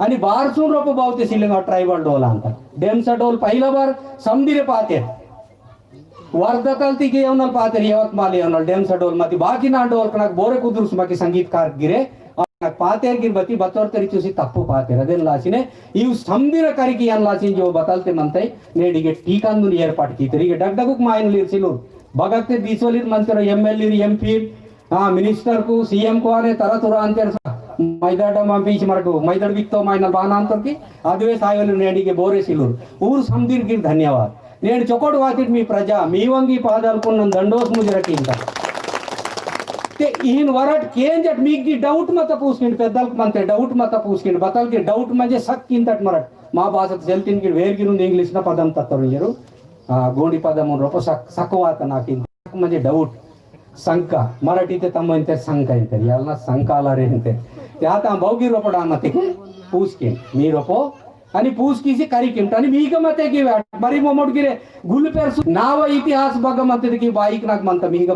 आणि बार सुन रोप बहुते सिलिंग ट्राइबल डोल अंत डेम्सा डोल पहिला बार समदीर पाते वर्धकल तिगे येवनल पातेर यवतमाल येवनल डेम्सा डोल मती बाकी ना डोल कनक बोरे कुदुर्स मकी संगीतकार गिरे నాకు పాతేర్ గిర్ బతి బతోర్ తరి చూసి తప్పు పాతేర్ అదేన్ లాసినే ఇవ్ సందిర కరికి యన్ లాసిన్ జో బతల్తే మంతై నేడిగే టీకాందుని ఏర్పాటు కీతರಿಗೆ ಡಗ್ಡಗುಕ್ ಮಾಯನ್ ಲಿರ್ಸಿಲು ಬಗತ್ತೆ ದಿಸೋಲಿರ್ ಮಂತರ ಎಂಎಲ್ಇರ್ ಎಂಪಿ मिनिस्टर को सीएम को आने तरह तुरा अंतर मैदाड बीच मरटू मैदाड बिक्तो मायन बाना अंतर की अदवे सायवल नेडी के बोरे सिलूर ऊर समदीर गिर धन्यवाद నేను చొకోడు వాతిట్ మీ ప్రజా మీ వంగి పాదాలకున్న దండోస్ ముజరకి ఇంత ते इन वरट केंजट मीक दी डाउट मत पूछकिन पेदल मनते डाउट मत पूछकिन बतल के डाउट म्हणजे सक किंतट मरट मा भाषा जलतिन की वेर गिरून इंग्लिश ना पदम तत्तरू गोडी पदम रोप सकवात नाकिन म्हणजे डाउट शंका मराठी ते तमंते शंका इंते यालना शंकाला रेंते ते आता भौगी रोपडा मते पूछकिन मी रोपो आणि पूछ किसी करी किमट आणि मीग मते की मरी मोमोट गिरे गुल पेरसु नाव इतिहास बग मते की बाईक नाक मनता मीग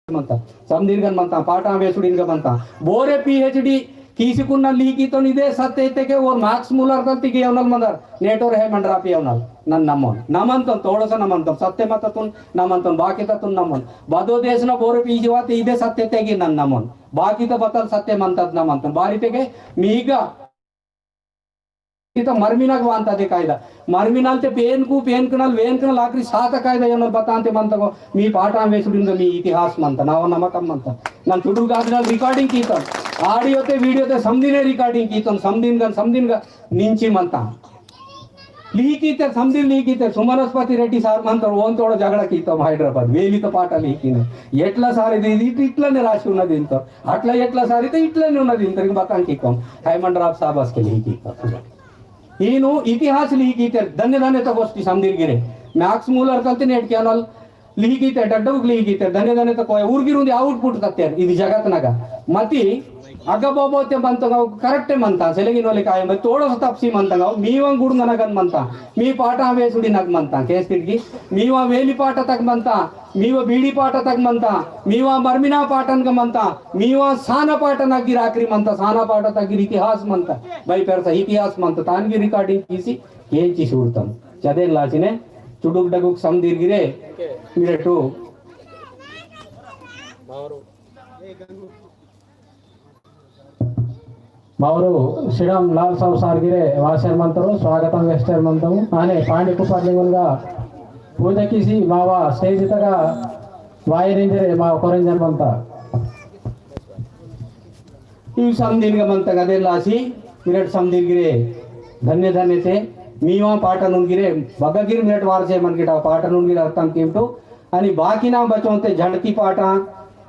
मनता समदीर्घन मनता पाटा वेसुडिन मनता बोरे पीएचडी कीसिकुन्न लीकितो इदे सत्यतेके और मार्क्स मूलर तल्तिगे येवनल मंदर नेटोर हे मंडरापि येवनल नन नमन नमंतन तोडस नमंतन सत्य मततुन नमंतन बाकी ततुन नमन बदो देशना बोरे पीजिवाते इदे सत्यतेगे नन नमन बाकी तो बतल सत्य मंतत नमंतन बारीतेगे मीग इतना मर्मिनाग वांता दे कायदा मर्मिनाल ते पेन कनल वेन कनल आखरी सात कायदा येनल बतांते मंतगो मी पाठा वेसुडिंग मी इतिहास मंत नाव नमकम मंत नन चुडू गादनल रिकॉर्डिंग कीतन ऑडियो ते वीडियो ते समदिने रिकॉर्डिंग कीतन समदिन निंची मंता लीकीते समदिन लीकीते सुमनस्पति रेड्डी सार मंतर ओन तोड़ जगड़ा कीतम हैदराबाद वेली तो पाटा लीकीने ఎట్లా సార్ ఇది ఇట్లనే రాసి ఉన్నది ఇంత అట్లా ఎట్లా సార్ ఇది ఇట్లనే ఉన్నది ఇంత బతాన్ कीतम హైమండరాబ్ సాబస్ के लीकीता ಈನು ಇತಿಹಾಸ ಲಿಹಿಕೀತೆ ಧನ್ಯ ಧನ್ಯ ತಗೋಷ್ಟಿ ಸಮದಿರ್ಗಿರೆ ಮ್ಯಾಕ್ಸ್ ಮೂಲರ್ ಕಲ್ತಿ ನೆಟ್ ಕ್ಯಾನಲ್ ಲಿಹಿಕೀತೆ ಡಡ್ಡಗ್ ಲಿಹಿಕೀತೆ ಧನ್ಯ ಧನ್ಯ ತಕೋ ಊರ್ಗಿರುಂದು ಔಟ್ಪುಟ್ ತತ್ತೇರ್ ಇದು ಜಗತ್ನಾಗ ಮತಿ ಅಗಬೋಬೋತೆ ಬಂತಂಗ ಕರೆಕ್ಟೇ ಮಂತ ಸೆಲಗಿನೋಲಿ ಕಾಯ ಮತ್ತೆ ತೋಡಸ ತಪ್ಸಿ ಮಂತಂಗ ಮೀವಂಗ್ ಗುಡ್ ನನಗನ್ ಮಂತ ಮೀ ಪಾಠ ಬೇಸುಡಿ ನಗ್ ಮಂತ ಕೇಸ್ತಿರ್ಗಿ ಮೀವ ವೇಲಿ ಪಾಠ ತಗ್ ಮಂತ ಮೀವ ಬೀಡಿ ಪಾಠ ತಗ್ ಮಂತ ಮೀವ ಮರ್ಮಿನಾ ಪಾಠನ್ಗ ಮಂತ ಮೀವ ಸಾನ ಪಾಠ ನಗ್ಗಿ ರಾಕ್ರಿ ಮಂತ ಸಾನ ಪಾಠ ತಗ್ಗಿರ್ ಇತಿಹಾಸ ಮಂತ ಬೈ ಪೆರ್ಸ ಇತಿಹಾಸ ಮಂತ ತಾನ್ಗಿ ರಿಕಾರ್ಡಿಂಗ್ తీసి ఏంచి చూడతాం చదేన్ లాచినే చుడుక్ డగుక్ సమదీర్గిరే మీరటు ಮಾವರು ಶ್ರೀರಾಮ್ ಲಾಲ್ ಸಾವ್ ಸಾರ್ಗಿರೆ ವಾಸರ್ಮಂತರು ಸ್ವಾಗತಂ ವೆಸ್ಟರ್ಮಂತము ಆನೆ ಪಾಂಡಿ ಕುಪಾರ್ಲಿಂಗುನ್గా పూజ కిసి మావ స్టేజ్ తగా వాయరింజరే మా కొరంజన్మంత ಈ ಸಮದಿನ್ಗ ಮಂತ ಗದೆ ಲಾಸಿ ಮಿರಟ್ ಸಮದಿರ್ಗಿರೆ ಧನ್ಯ ಧನ್ಯತೆ ಮೀವಾ ಪಾಠ ನುಂಗಿರೆ ಬಗಗಿರ್ ಮಿರಟ್ ವಾರಸೆ ಮನ್ಗಿಟ ಪಾಠ ನುಂಗಿರೆ ಅರ್ಥಂ ಕಿಂಟು आणि बाकी ना बचोंते झड़की पाठा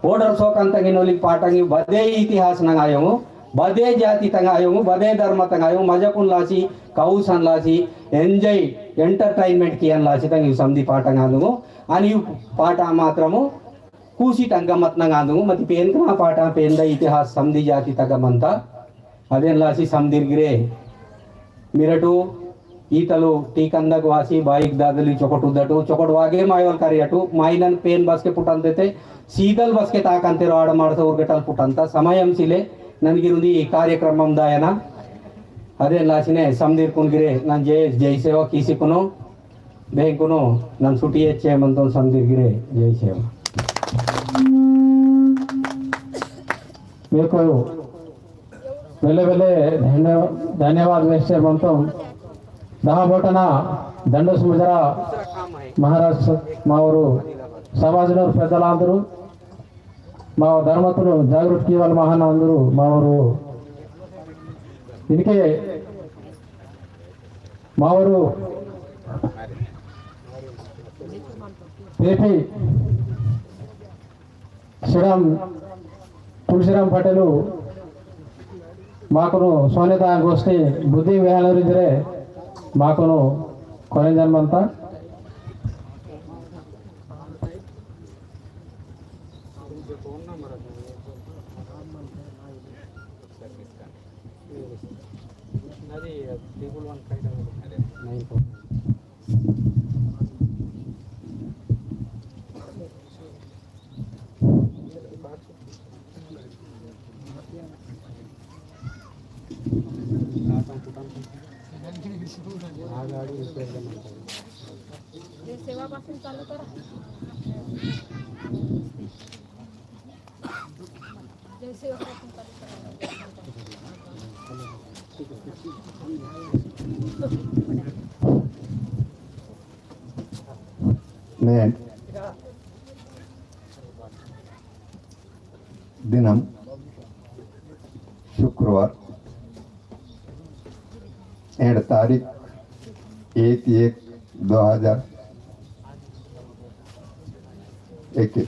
ओडर सोकंत गिनोली पाठंगी बदे इतिहास नंगायो बदे जाति तंगायो बदे धर्म तंगायो मजकुन लासी कौसन लासी एंजॉय एंटरटेनमेंट कियन लासी तंगी समदी पाठंगानु आणि पाठ मात्रमु ಕೂಸಿ ಟಂಗಮತ್ನಂಗಾದು ಮತ್ತೆ ಪೇಂದ್ರ ಪಾಠ ಪೇಂದ ಇತಿಹಾಸ ಸಮದಿ ಜಾತಿ ತಗಮಂತ ಅದೇನ್ ಲಾಸಿ ಸಮದಿರ್ಗಿರೆ ಮಿರಟು ಈತಲು टीकंदग वासी बाइक दादली चोकट उदटु चोकट वागे मायवल करियटु माइनन पेन बस के पुटंते सीदल बस के ताकंते राड ಮಾಡ್ತಾ ಉರ್ಗಟಲ್ ಪುಟಂತ ಸಮಯಂ ಸಿಲೆ ನನಗಿರುಂದಿ ಈ ಕಾರ್ಯಕ್ರಮಂ ದಾಯನ ಅದೇ ಲಾಸಿನೆ ಸಮದಿರ್ ಕುನ್ಗಿರೆ ನಾನು ಜೈ ಸೇವಾ ಕೀಸಿಕುನು ಬೇಂಕುನು ನಾನು ಸುಟಿ ಹೆಚ್ಚೆ ಮಂತೋ ಸಮದಿರ್ಗಿರೆ ಜೈ ಸೇವಾ మీకు వెల్లె ధన్యవాद వేసేమంతం दहा बोटाना దండోస్ ముజరా మహారాష్ట్ర మాವರು సమాజనವರು పెద్దలందరూ మా ధర్మతులు జాగృతి వాళ్ళ మహాన అందరూ మాವರು ಇದಕ್ಕೆ మాವರು ఏపీ శ్రీరామ్ ತುಳಸಿರಾಮ್ ಪಟೇಲು ಮಾಕನು ಸೋನೆತ ಗೋಷ್ಠಿ ಬುದ್ಧಿ ವಿಹಾಲರಿದ್ರೆ ಮಾಕನು ಕೊನೆ ಜನ್ಮ ಅಂತ जय सेवापासून चालू करा. जय सेवापासून चालू करा. నేను దినం शुक्रवार 8 तारीख 1/1/2021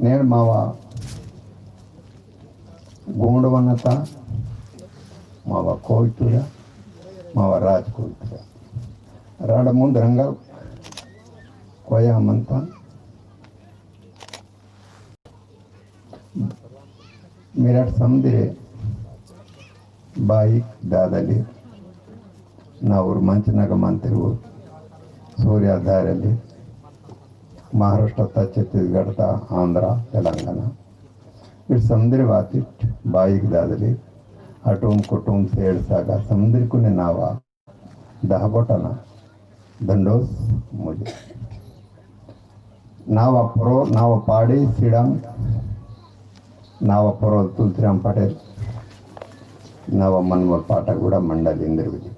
నేను మావ గోండవన్నత మావ కోయితుడ మావ రాజ్ కోయితుడ రాడ ముందు రంగా కోయమంత मेरठ समदिरे बाइक दादली नावूर मंचनाग मंत्रिवू सूर्या दायरली महाराष्ट्र छत्तीसगढ़ आंध्र तेलंगाना इट समदिर वातिट बाइक दादली अटूम कुटुम सेड सागा समदिर कुने नावा दहबोटना दंडोस मुझे नावा प्रो नावा पाड़ी सीडम नाव परोल तुलसीराम पटेल नव मनमोल पाटगूड मंडल इंद्रविजय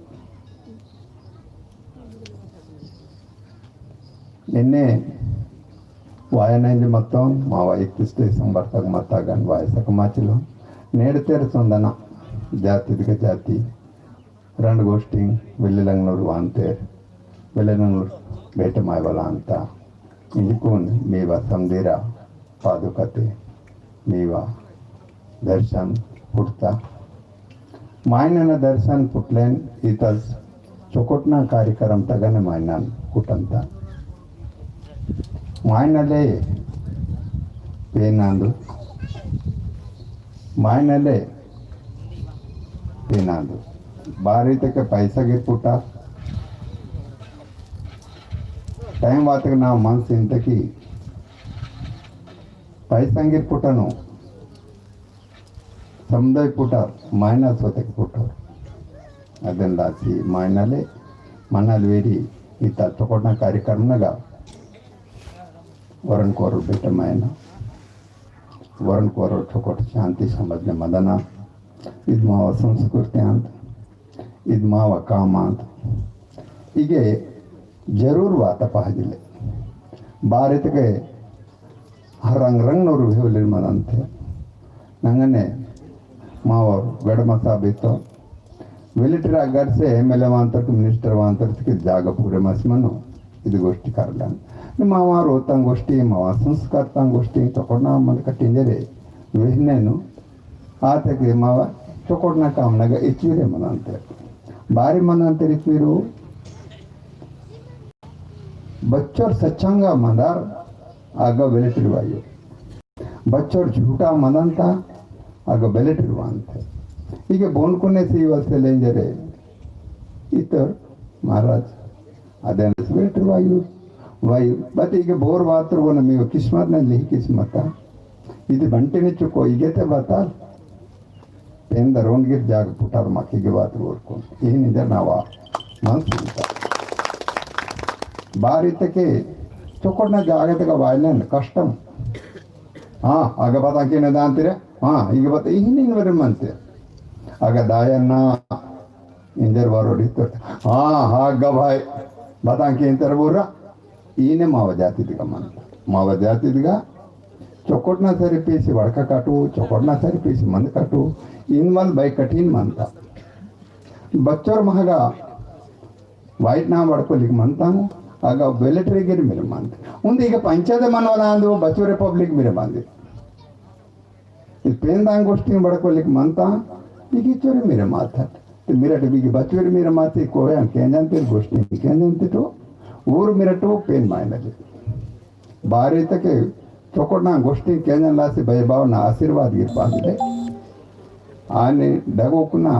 निन्ने वायनंज मत्तम माव 31 डिसेंबर तक मत्तागन वायसक माचिलो नेडतेरसंदना जातिदिग जाति रंड गोष्ठी वेल्लिलंगनूर वांतेर वेल्लिलंगनूर बेटे मायवला अंत इनकून मेवा समदेरा पादुकते मेवा दर्शन फुटता मायना दर्शन फुटलेन इतच चोकोटना कार्यक्रम तगने मायनान फुटंता मायनले पेनांदु मायनले पेनांदु बारी तक पैसा गे पुटा टाइम वातक ना मनस इंतकी पैसा गे पुटनो समुदाय पुटार मायना स्वतः पुटार ಅದನ್ನ ಲಾಸಿ ಮಾಯನಲೆ ಮನಲ್ಲಿ ವೇರಿ ಈತ ಚೊಕೊಟ್ನ ಕಾರ್ಯಕ್ರಮನಾಗ वरण कोर बेटा मायना वरण कोर चोकोट शांति समझने मदना इद माव संस्कृति अंत इद माव काम अंत ಹೀಗೆ ಜರೂರ್ ವಾತ ಪಾದಿಲೆ ಭಾರತಕ್ಕೆ ರಂಗ್ ರಂಗ್ನವರು ಹೇಳಿ ಮದಂತೆ ನಂಗನೆ ಮಾವರು ಗಡಮ ಸಾಬಿತ್ತು मिलिटरी अगर से एमएलए वांतर मिनिस्टर वांतर की जागा पूरे मसमनो ಇದು ಗೋಷ್ಠಿ ಕಾರಣ ಮಾವ ರೋತಂಗ ಗೋಷ್ಠಿ ಮಾವ ಸಂಸ್ಕಾರತಂಗ ಗೋಷ್ಠಿ ಚೊಕೊಡ್ನ ಮಂದ ಕಟ್ಟಿಂಜರೆ ವಿಹ್ನೇನು ಆತಗೆ ಮಾವ ಚೊಕೊಡ್ನ ಕಾಮನಾಗ ಇಚ್ಚಿರೆ ಮನಂತೆ ಬಾರಿ ಮನಂತೆ ಇಚ್ಚಿರು बच्चों सच्चंगा मंदार आगा बेलेटरी वायु बच्चों झूठा मनंता आगा बेलेटरी वांते ಹೀಗೆ ಬೋನ್ಕೊನೆ ಶ್ರೀವತ್ಸ ಲೇಂಜರೆ ಇತರ ಮಹಾರಾಜ್ ಅದೇನು ಬೇಟ್ರು ವಾಯು ಮತ್ತೆ ಈಗ ಬೋರ್ ಬಾತ್ರ ನಮಗೆ ಕಿಸ್ಮತ್ನಲ್ಲಿ ಕಿಸ್ಮತ್ತ ಇದು ಬಂಟೆನೆ ಚುಕ್ಕೋ ಈಗೇತೆ ಬಾತ ಪೇಂದ ರೋನ್ಗಿರ್ ಜಾಗ ಪುಟಾರ್ ಮಕ್ಕಿಗೆ ಬಾತ್ರ ಓಡ್ಕೊಂಡು ಏನಿದೆ ನಾವ ಮನ್ಸು ಬಾರಿತಕ್ಕೆ ಚೊಕ್ಕೊಡ್ನ ಜಾಗತಕ ವಾಯ್ಲೇನ್ ಕಷ್ಟಂ ಹಾ ಆಗ ಬಾತಾಕೇನದ ಅಂತೀರ ಹಾ ಈಗ ಬಾತ ಇನ್ನೇನು ಬರಮಂತೆ आगे दायन्ना इंजर वारोडी तो हाँ भाई बता के इंतर बोल रहा इने माव जाती दिगा मन माव जाती दिगा चौकोटना सारी पीसी वड़का काटू चौकोटना सारी पीसी मंद काटू इन मन बाई कठिन मानता बच्चों महगा वाइट ना वड़को लिख मानता हूँ आगा वेलेटरी गिर मेरे मानते उन ಈಗ ಪಂಚಾಯತ್ ಮನವಲ್ಲ ಅಂದು ಬಚ್ಚೋ ರಿಪಬ್ಲಿಕ್ मेरे मानते इस पेंदांग गोष्ठी वड़को लिख मानता ಈಗ ಚೋರಿ मेरे माथा मेरा टिबिಗೆ ಬಚ್ಚೋರಿ मेरे माथे कोया क्या जानते गोष्ठी क्या जानते तो ऊर मेरा तो पेन मायनले बारे तक चौकोटना गोष्ठी क्या जान लासे भयभावना आशीर्वाद गिर पाले आने डगोकना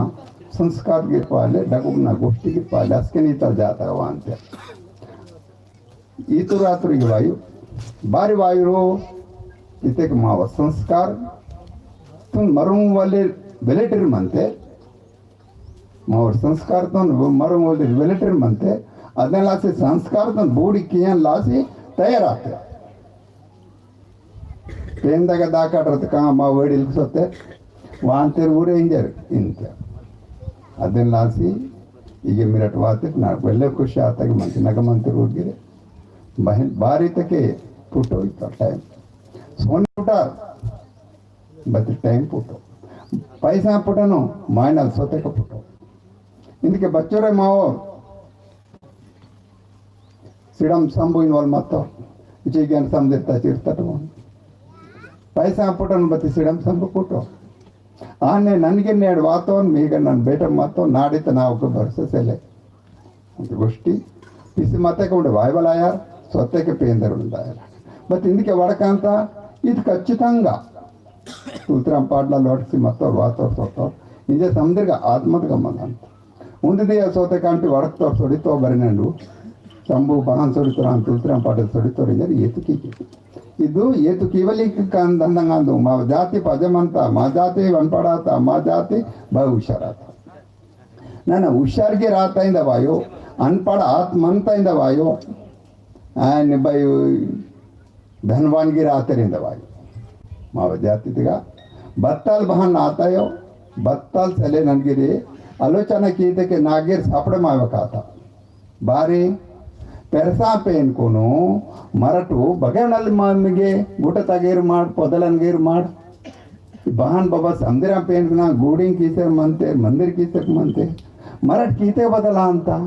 संस्कार गिर पाले डगोकना गोष्ठी गिर पाले असके नहीं तल जाता वांते इतु रात्रि वायु बारी वायु रो इतक माव संस्कार तुम मरू वाले वेलेटरी मनते मावर संस्कार तो मरू वाले वेलेटरी मनते अदने लासे संस्कार तो बूढ़ी किया लासे तैयार आते पेंदा का दाकाट रहते कहाँ माँ वेड़ी लिख सकते वांतेर ऊरे इंजर इनते अदने लासे ये मिनट वाते ना पहले खुश आता कि मंत्री नग मंत्री ऊर गिरे बहन बारी तके फुटो इतना टाइम सोने फुटा बस टाइम फुटो पैसा पुटनो मायनल सोते को पुटो इनके बच्चों रे माओ सिडम संबु इनवॉल्व मत हो इचे ज्ञान समझता चिरता तो पैसा पुटन बत्ती सिडम संबु पुटो आने ननगे नेड वातो मीग नन बेटा मतो नाडित नावको भरसे सेले अंत गोष्ठी इस मते को वायवल आया सोते के पेंदर उंडाया बट इनके वड़कांता ಇದು ಖಚಿతంగా ಸೂತ್ರಂ ಪಾಡ್ಲ ಲೋಟ್ಸಿ ಮತ್ತೋ ವಾತೋ ಸೋತೋ ಇಂಜೆ ಸಮುದ್ರಗ ಆತ್ಮದ ಗಮನ ಅಂತ ಉಂದಿದೆಯ ಸೋತೆ ಕಾಂಟಿ ವಡಕ್ತೋ ಸೊಡಿತೋ ಬರಿನಂಡು ಶಂಭು ಬಹನ್ ಸೊಡಿತೋ ಅಂತ ಸೂತ್ರಂ ಪಾಡ್ಲ ಸೊಡಿತೋ ಇಂಜೆ ಏತುಕಿ ಇದು ಏತುಕಿ ಇವಲಿಕ ಕಂದಂದಂಗಂದು ಮಾ ಜಾತಿ ಪಜಮಂತ ಮಾ ಜಾತಿ ವನ್ಪಡಾತ ಮಾ ಜಾತಿ ಬಹು ಹುಷಾರಾತ ನಾನು ಹುಷಾರ್ಗೆ ರಾತಾಯಿಂದ ವಾಯು ಅನ್ಪಡ ಆತ್ಮಂತಾಯಿಂದ ವಾಯು ಆ್ಯಂಡ್ ಬೈ धनवानगी आते वायु माव जाती बत्ताल बहन आता हो बत्ताल चले ननगिरी आलोचना की के नागेर सापड़े माव खाता बारी पेरसा पेन कोनु मरटू बगेवनल मामिगे गुट तगेर माड पोदलन गेर माड बहन बाबा समंदिरा पेन ना गूडिंग कीसे मनते मंदिर कीसे मनते मरट कीते बदला अंता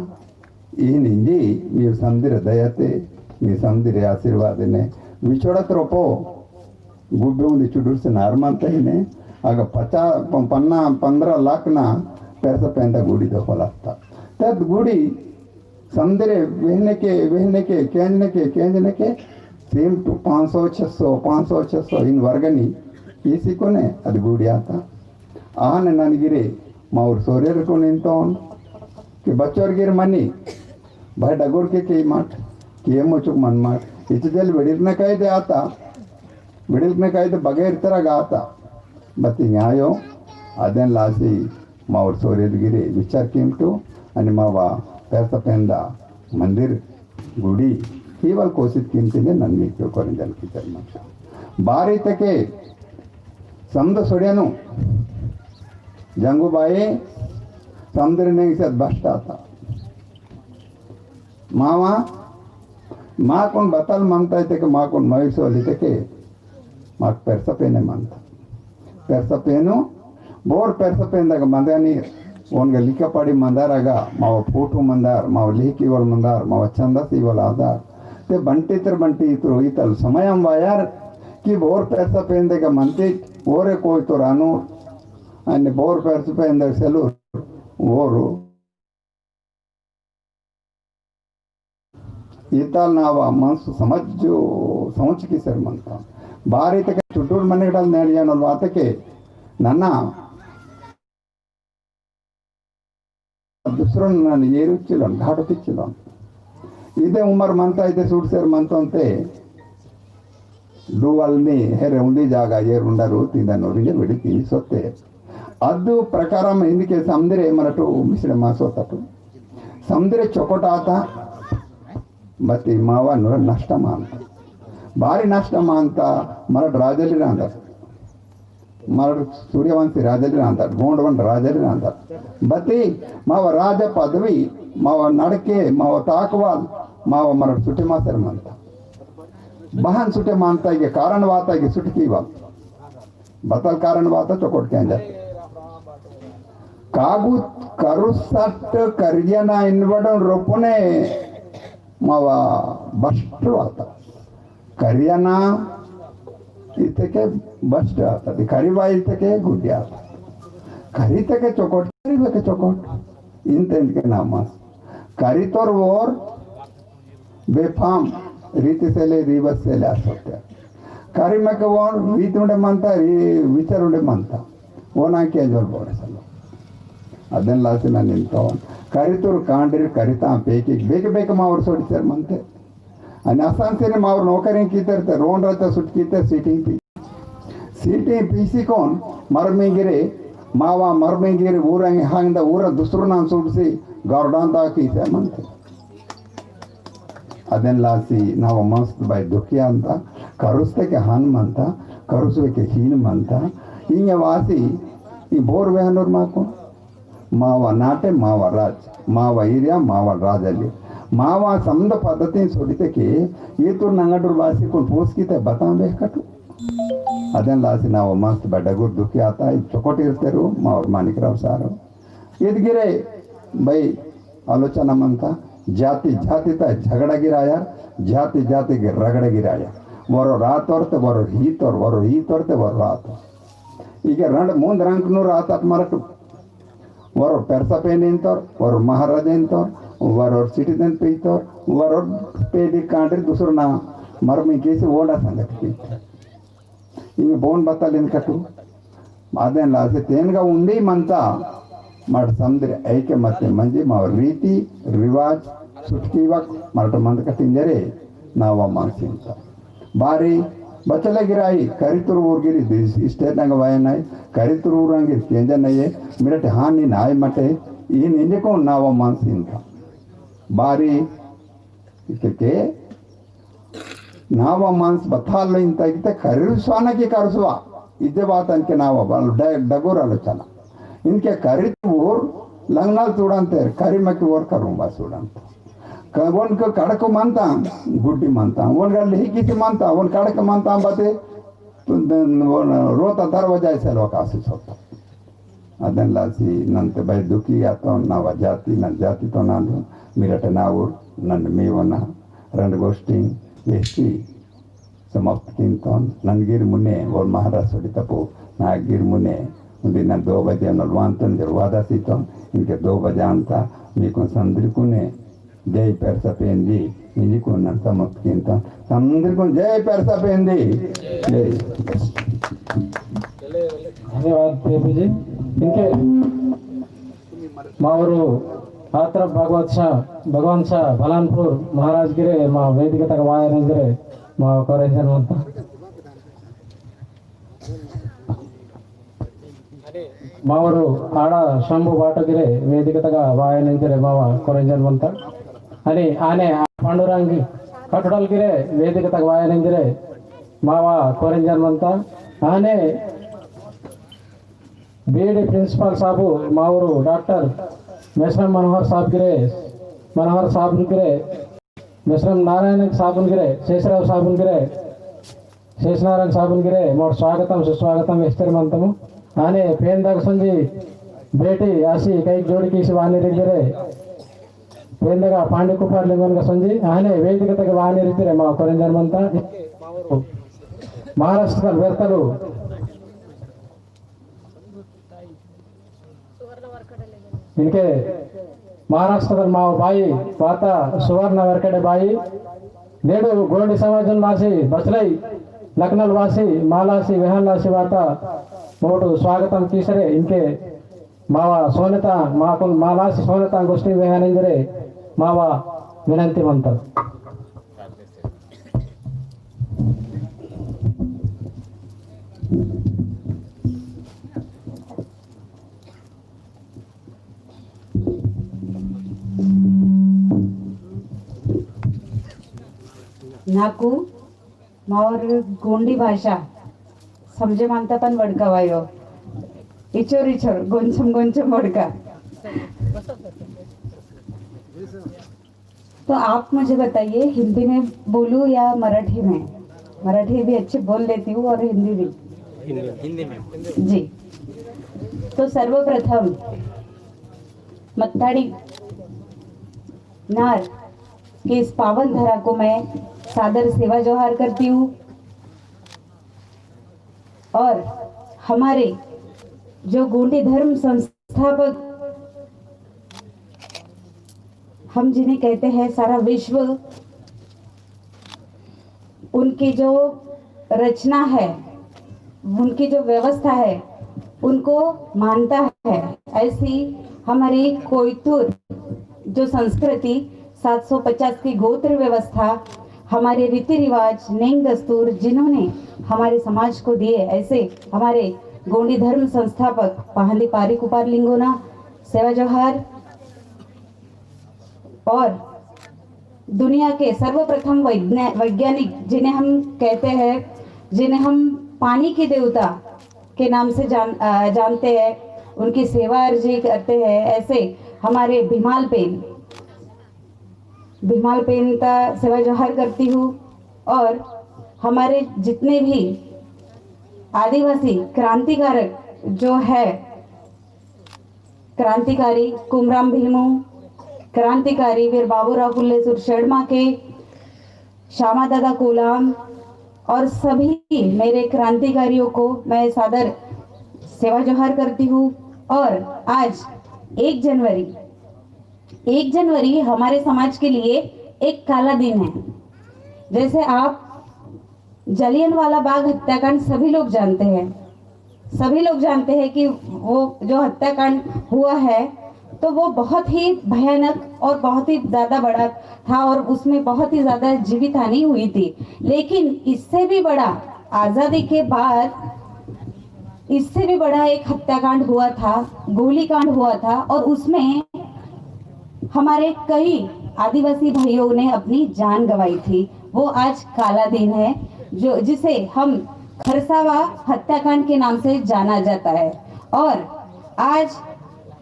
ಈ ನಿಂಜಿ ನೀವು ಸಮಂದಿರ ದಯತೆ मी समझे आशीर्वाद ने विछोड़त रोपो गुब्बे उंदी चुडूर से नारमंत ही ने आग 15 लाख ना पैसा पैंदा गुड़ी दो फलाता तद गुड़ी समझे वेहने के केंजने के सेम टू 500-600 इन वर्गनी इसी को ने अद गुड़ी आता आने ननगिरे माउर सोरेर को निंतोन कि बच्चोर गिर मनी भाई डगोर के माट कि मुचुक मन माट इचजल बिडिरने कायदे आता बिडिरने कायदे बगैर तरह आता बत्ती न्यायो अदेन लासी माउर सोरेर गिरे विचार कीमटू आणि मावा पैसा पेंदा मंदिर गुड़ी केवल कोशिश कीमतीने नन्मी क्यों करें जल की चर्म बारी तके समझ सोड़ेनु जंगूबाई समुद्र ने इसे बस्ट आता मावा माँ कौन बतल मानता है कि माँ कौन मयूस वाली के माँ पैसा पेने मानता पैसा पेनो बोर पैसा पेन दगा मंदानी ओनगे लिखा पड़ी मंदारागा माव फोटो मंदार माव लिखी वाल मंदार माव चंदासी वाल आधार ते बंटी इतरो इतल समयम वायार कि बोर पैसा पेन देगा मंते ओरे कोई तो रानो अन्य बोर पैसा पेन दगा सेलू ओरो इतल नावा मनसु समझ की सर मनता बारी तक चुटूर मने डाल नेड़िया नल बात के नन्ना दूसरों नन ये रुचिलों घाट पिचिलों इधे उमर मनता इधे सूट सर मनता अंते दुवालनी हेरे उंडी जागा ये रुंडा रूट इधे नोरिंगे बिड़ी तीन सोते अद्दु प्रकारम इंदिके समुद्रे मरटू मिश्र मासोतटू समुद्रे चोकोटाता बत्ती मावा नूर नष्ट मानता भारी नष्ट मानता मरट राजली रांदा मरट सूर्यवंशी राजली रांदा गोंडवन राजली रांदा बत्ती मावा राज पदवी मावा नड़के मावा ताकवाल मावा मरट सुटे मासर मानता बहन सुटे मानता ये कारण वाता ये सुटकी वाल बतल कारण वाता चोकोट क्या जाते कागु करुसट करियना इनवडन रोपने मावा बस्ट आता करियना इतके बस्ट आता करीबा इतके गुड्डी आता करी तके चोकोट इंते नाम करी तोर वोर बेफाम रीति से ले रिवर्स से ले आसोते करी में के वोर रीत उंडे मानता विचार उंडे मानता वो ना क्या जोर बोले सलो ಅದನ್ನ ಲಾಸಿ ನಾನು ನಿಂತವನ್ ಕರಿತೂರು ಕಾಂಡ್ರಿ ಕರಿತಾ ಬೇಕಿ ಬೇಕ ಮಾವ್ರು ಸೋಡಿಸ್ತಾರೆ ಮಂತೆ आणि असांचे मावर नौकरी कीतर ते रोन रहता सुट कीते सीटिंग पीसी कोण मरमेंगिरे मावा मरमेंगिरे ऊರಂಗೆ ಹಾಂಗದ ಊರ दुसरो नाम सुडसी गार्डन कीते ಮಂತೆ ಅದನ್ನ ಲಾಸಿ ನಾವು ಮಸ್ತ್ ಬೈ ದುಃಖಿ ಅಂತ ಕರುಸ್ತಕ್ಕೆ ಹನುಮಂತ ಕರುಸುವಿಕೆ ಹೀನಮಂತ ಹಿಂಗೆ ವಾಸಿ ಈ ಬೋರ್ ವೆಹನೂರ್ ಮಾಕು मावा नाटे मावा राज मावा हिरिया मावा राजली मावा समझ पद्धति सोडिते के ये तो नंगडूर वासी को पोस की ते बता बेकटू अदन लासी नाव मस्त बडगुर दुखी आता है चोकोट इरतेरू मावर मानिकराव सारो इदगिरे भाई आलोचना मनता जाति जाति ता झगड़ा गिराया जाति के रगड़ा गिराया वरो रात और ते वरो ही तोरते वरो रात ಈಗ ರಂಡ್ ಮುಂದೆ ರಂಕ್ನೂ ರಾತ್ ಮರಟು वरो पैरसा पेन इंतोर वरो महाराजा इंतोर वरो सिटीजन पेइतोर वरो पेदी कांड्री दूसरो ना मरमी केसी ओडा संगत पीते इंगे बोन बत्तलिन कटू अदेन लासे तेनगा उंडी मंता मट समुद्र ऐके मत्ते मंजी माव रीति रिवाज सुटकीवक मरट मंद कटिंजरे नावा मानसिंत बारी बचले गिराई करितुर ऊर्गिरी स्टेट नंग वायनाई करितुर ऊरंगिर केंजनये मिरटे हानि नाय मटे ई निंजको नावा मानसिंत बारी इतके नावा मानस बथालो इंत इते करिस्वाना की करसवा इदे बात अनके नावा डगोर आलोचना इनके करितुर लंगनाल चूडंते करिमकी ओर करुंबा चूडंत वन को कड़क मानता गुड्डी मानता वन गल ही किसी मानता वन कड़क मानता बते रोता दरवाजा ऐसे लोग आशीष होता अदन लासी नंते भाई दुखी आता ना जाति न जाति तो ना मिरटे नावूर नन मीवना రెండు गोष्टी ಎಷ್ಟು समाप्त किंतन ननगिर मुने और महाराष्ट्र तपो नागिर मुने उन्हें न 2 बजे नलवांतन जरवादा सीतम इनके 2 बजे अंता मीको संद्रिकुने जय परसपेंदी इनको न समाप्त किंतन संद्रिकुन जय परसपेंदी जय धन्यवाद पेपी जी इनके मावरू पात्र भगवान शाह भलानपुर महाराज गिरे मा वेदिक तक वायर गिरे मा कोरेंजन ಅಂತ ಮಾವರು ಆಡ ಶಂಭು ಬಾಟಗಿರೆ ವೇದಿಕ ತಗ ವಾಯನಂಗಿರೆ ಮಾವ ಕೊರೆಂಜನ್ ಅಂತ आणि आने पांडुरंगी कटडलगिरे वेदिक तक वायनंगिरे माव कोरेंजन ಅಂತ आने बीडी प्रिंसिपल साहब मावरू डॉक्टर मेश्रम मनोहर साहब गिरे मेश्रम नारायण साहब गिरे शेषराव साहब गिरे शेषनारायण साहब गिरे मोर स्वागतम सुस्वागतम वेस्तिरमंतमु आने पेंदाग संजी बेटी आसी कई जोड़ी की वाणी गिरे पेंदग पांडे कुपार लिंगन संजी आने वेदिक तक वाणी रीतिरे मा कोरेंजन मंत महाराष्ट्र व्यर्थलु इनके महाराष्ट्र माव बाई वात सुवर्ण वर्कड़े बाई नेडू गोंडी समाज वासी बसलई लखनल वासी मालासी वेहनलासी वात मोटू स्वागतम कीसरे इनके मावा सोनता माकुल मालासी सोनता गोष्ठी वेहनंजरे मावा विनंती मंत्र नाकू मावर गोंडी भाषा समझे मानता पण वडकावायो इचोर गोंचम वडका तो आप मुझे बताइए हिंदी में बोलूं या मराठी में? मराठी भी अच्छी बोल लेती हूँ और हिंदी भी। हिंदी में जी। तो सर्वप्रथम मत्ताड़ी नार के इस पावन धरा को मैं सादर सेवा जोहार करती हूँ और हमारे जो गोंडी धर्म संस्थापक हम जिन्हें कहते हैं सारा विश्व, उनकी जो रचना है, उनकी जो व्यवस्था है, उनको मानता है। ऐसी हमारी कोयतुर जो संस्कृति 750 की गोत्र व्यवस्था, हमारे रीति रिवाज, नेम दस्तूर जिन्होंने हमारे समाज को दिए, ऐसे हमारे गोंडी धर्म संस्थापक पाहंदी पारी कुपार लिंगोना सेवा जोहार और दुनिया के सर्वप्रथम वैज्ञानिक जिन्हें हम कहते हैं, जिन्हें हम पानी के देवता के नाम से जानते हैं, उनकी सेवा अर्जी करते हैं, ऐसे हमारे भीमाल पेन का सेवा जोहार करती हूँ और हमारे जितने भी आदिवासी क्रांतिकारक जो है, क्रांतिकारी कुमराम भीमू, क्रांतिकारी वीर बाबूराव फुले सुरशर्मा के, श्यामा दादा कोलाम और सभी मेरे क्रांतिकारियों को मैं सादर सेवा जोहार करती हूँ। और आज 1 जनवरी हमारे समाज के लिए एक काला दिन है। जैसे आप जलियांवाला बाग हत्याकांड सभी लोग जानते हैं कि वो जो हत्याकांड हुआ है तो वो बहुत ही भयानक और बहुत ही ज़्यादा बड़ा था और उसमें बहुत ही ज़्यादा जीवित हानि हुई थी। लेकिन इससे भी बड़ा आज़ादी के बाद इससे भी बड़ा एक हत्याकांड हुआ था, गोलीकांड हुआ था और उसमें हमारे कई आदिवासी भाइयों ने अपनी जान गंवाई थी। वो आज काला दिन है जो जिसे हम खरसावा हत्याकांड के नाम से जाना जाता है। और आज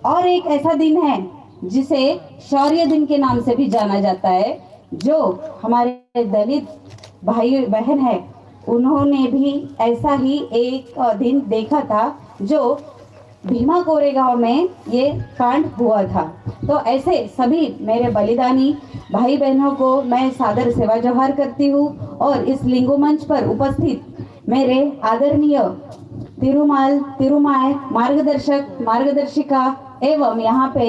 और एक ऐसा दिन है जिसे शौर्य दिन के नाम से भी जाना जाता है। जो हमारे दलित भाई बहन है, उन्होंने भी ऐसा ही एक दिन देखा था जो भीमा कोरेगांव में ये कांड हुआ था। तो ऐसे सभी मेरे बलिदानी भाई बहनों को मैं सादर सेवा जोहार करती हूँ और इस लिंगो मंच पर उपस्थित मेरे आदरणीय तिरुमाय मार्गदर्शक मार्गदर्शिका एवं यहाँ पे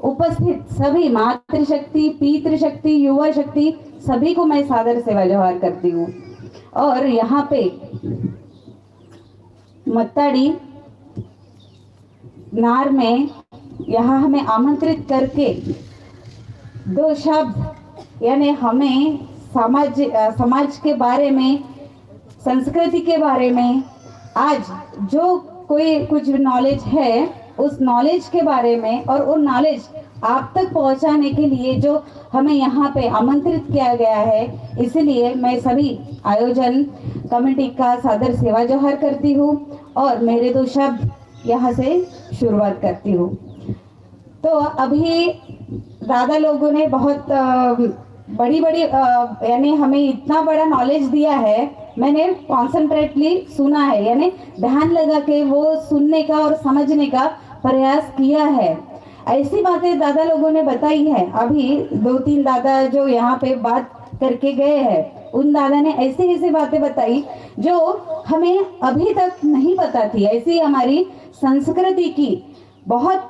उपस्थित सभी मातृशक्ति पितृशक्ति युवा शक्ति सभी को मैं सादर सेवा जोहार करती हूँ। और यहाँ पे मत्ताड़ी नार में यहाँ हमें आमंत्रित करके दो शब्द यानी हमें समाज के बारे में संस्कृति के बारे में आज जो कोई कुछ नॉलेज है उस नॉलेज के बारे में और वो नॉलेज आप तक पहुंचाने के लिए जो हमें यहाँ पे आमंत्रित किया गया है, इसलिए मैं सभी आयोजन कमेटी का सादर सेवा जोहार करती हूँ और मेरे दो शब्द यहाँ से शुरुआत करती हूँ। तो अभी दादा लोगों ने बहुत बड़ी यानी हमें इतना बड़ा नॉलेज दिया है, मैंने कॉन्सेंट्रेटली सुना है यानी ध्यान लगा के वो सुनने का और समझने का प्रयास किया है। ऐसी बातें दादा लोगों ने बताई है। अभी 2-3 दादा जो यहाँ पे बात करके गए हैं, उन दादा ने ऐसी बातें बताई जो हमें अभी तक नहीं पता थी। ऐसी हमारी संस्कृति की बहुत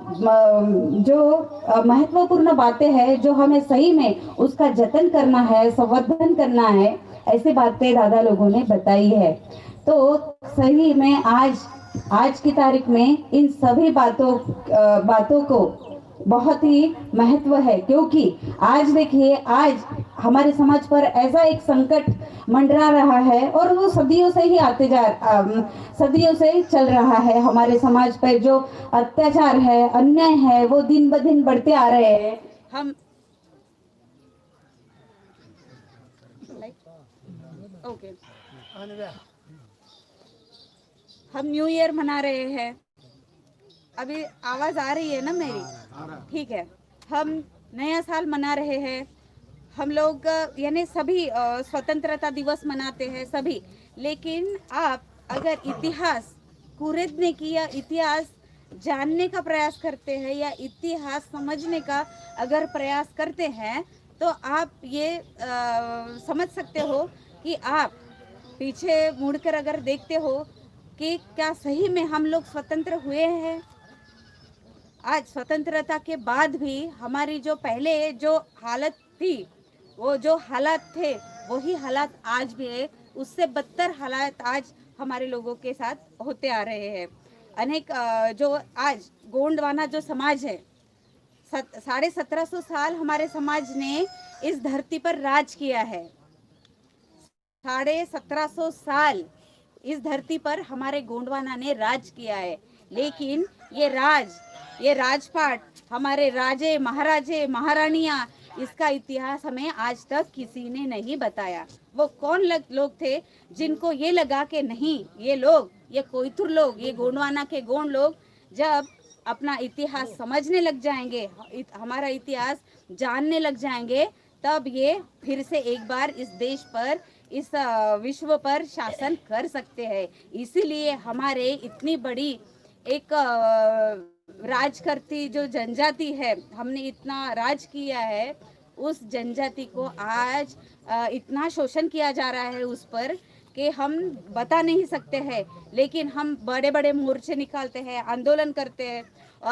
जो महत्वपूर्ण बातें हैं जो हमें सही में उसका जतन करना है, संवर्धन करना है, ऐसी बातें दादा लोगों ने बताई है। तो सही में आज की तारीख में इन सभी बातों को बहुत ही महत्व है, क्योंकि आज देखिए आज हमारे समाज पर ऐसा एक संकट मंडरा रहा है और वो सदियों से चल रहा है। हमारे समाज पर जो अत्याचार है, अन्याय है, वो दिन ब दिन बढ़ते आ रहे हैं। हम न्यू ईयर मना रहे हैं। अभी आवाज आ रही है ना मेरी? ठीक है। हम नया साल मना रहे हैं। हम लोग यानी सभी स्वतंत्रता दिवस मनाते हैं सभी, लेकिन आप अगर इतिहास कुरेदने की या इतिहास जानने का प्रयास करते हैं या इतिहास समझने का अगर प्रयास करते हैं तो आप ये समझ सकते हो कि आप पीछे मुड़कर अगर देखते हो कि क्या सही में हम लोग स्वतंत्र हुए हैं। आज स्वतंत्रता के बाद भी हमारी जो पहले जो हालत थी, वो जो हालात थे वही हालात आज भी है, उससे बदतर हालात आज हमारे लोगों के साथ होते आ रहे हैं। अनेक जो आज गोंडवाना जो समाज है, 1750 साल हमारे समाज ने इस धरती पर राज किया है। 1750 साल इस धरती पर हमारे गोंडवाना ने राज किया है, लेकिन ये राजपाट हमारे राजे महाराजे महारानियां, इसका इतिहास हमें आज तक किसी ने नहीं बताया। वो कौन लोग थे जिनको ये लगा कि नहीं, ये कोयतुर लोग, ये गोंडवाना के गोंड लोग जब अपना इतिहास समझने लग जाएंगे, हमारा इतिहास जानने लग जाएंगे, तब ये फिर से एक बार इस देश पर, इस विश्व पर शासन कर सकते हैं। इसीलिए हमारे इतनी बड़ी एक राज करती जो जनजाति है, हमने इतना राज किया है, उस जनजाति को आज इतना शोषण किया जा रहा है उस पर कि हम बता नहीं सकते हैं। लेकिन हम बड़े बड़े मोर्चे निकालते हैं, आंदोलन करते हैं,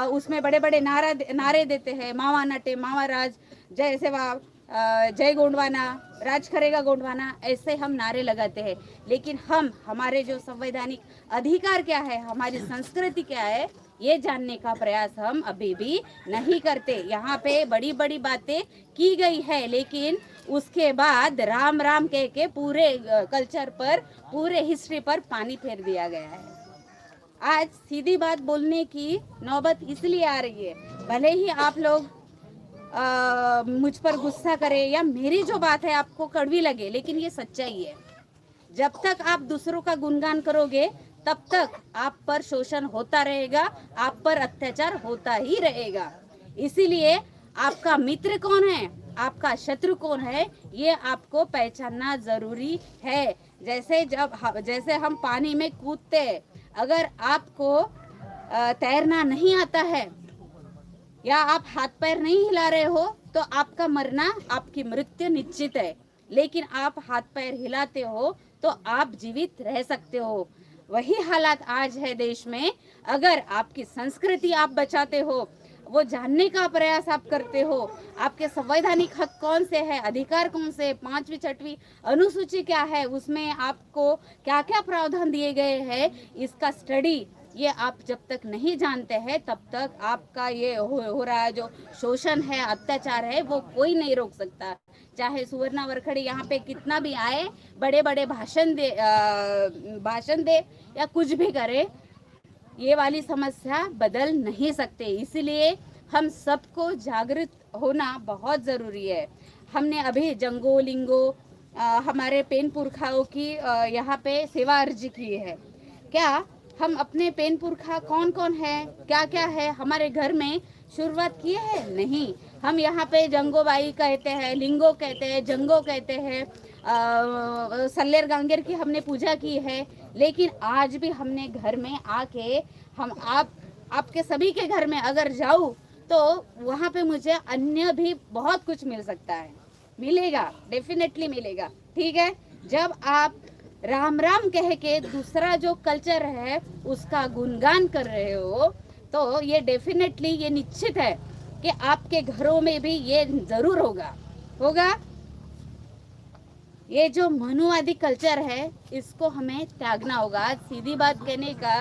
उसमें बड़े बड़े नारे देते हैं, मावा नटे मावा राज, जय सेवा, जय गोंडवाना, राज करेगा गोंडवाना, ऐसे हम नारे लगाते हैं। लेकिन हमारे जो संवैधानिक अधिकार क्या है, हमारी संस्कृति क्या है, ये जानने का प्रयास हम अभी भी नहीं करते। यहाँ पे बड़ी बड़ी बातें की गई है, लेकिन उसके बाद राम राम कह के पूरे कल्चर पर, पूरे हिस्ट्री पर पानी फेर दिया गया है। आज सीधी बात बोलने की नौबत इसलिए आ रही है, भले ही आप लोग मुझ पर गुस्सा करें या मेरी जो बात है आपको कड़वी लगे, लेकिन ये सच्चाई है। जब तक आप दूसरों का गुणगान करोगे तब तक आप पर शोषण होता रहेगा, आप पर अत्याचार होता ही रहेगा। इसीलिए आपका मित्र कौन है, आपका शत्रु कौन है, ये आपको पहचानना जरूरी है। जैसे हम पानी में कूदते हैं, अगर आपको तैरना नहीं आता है या आप हाथ पैर नहीं हिला रहे हो तो आपका मरना, आपकी मृत्यु निश्चित है। लेकिन आप हाथ पैर हिलाते हो तो आप जीवित रह सकते हो। वही हालात आज है देश में। अगर आपकी संस्कृति आप बचाते हो, वो जानने का प्रयास आप करते हो, आपके संवैधानिक हक कौन से है, अधिकार कौन से, 5वीं 6वीं अनुसूची क्या है, उसमें आपको क्या क्या प्रावधान दिए गए हैं, इसका स्टडी ये आप जब तक नहीं जानते हैं तब तक आपका ये हो रहा है जो शोषण है, अत्याचार है, वो कोई नहीं रोक सकता। चाहे सुवर्णा वरखड़ी यहाँ पे कितना भी आए, बड़े बड़े भाषण दे या कुछ भी करे, ये वाली समस्या बदल नहीं सकते। इसलिए हम सबको जागृत होना बहुत ज़रूरी है। हमने अभी जंगो लिंगो हमारे पेन पुरखाओं की यहाँ पे सेवा अर्जी की है। क्या हम अपने पेन पुरखा कौन कौन है, क्या क्या है, हमारे घर में शुरुआत किए हैं? नहीं। हम यहाँ पे जंगोबाई कहते हैं, लिंगो कहते हैं, जंगो कहते हैं, सल्लेर गांगेर की हमने पूजा की है। लेकिन आज भी हमने घर में आके आपके सभी के घर में अगर जाऊँ तो वहाँ पे मुझे अन्य भी बहुत कुछ मिल सकता है, मिलेगा, डेफिनेटली मिलेगा। ठीक है, जब आप राम राम कह के दूसरा जो कल्चर है उसका गुणगान कर रहे हो तो ये डेफिनेटली, ये निश्चित है कि आपके घरों में भी ये जरूर होगा। ये जो मनुवादी कल्चर है इसको हमें त्यागना होगा। सीधी बात कहने का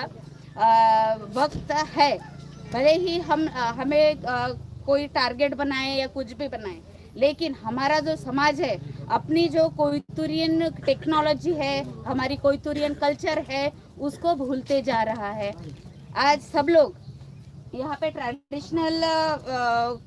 वक्त है। भले ही हमें कोई टारगेट बनाए या कुछ भी बनाए, लेकिन हमारा जो समाज है, अपनी जो कोइतुरियन टेक्नोलॉजी है, हमारी कोइतुरियन कल्चर है, उसको भूलते जा रहा है। आज सब लोग यहाँ पे ट्रेडिशनल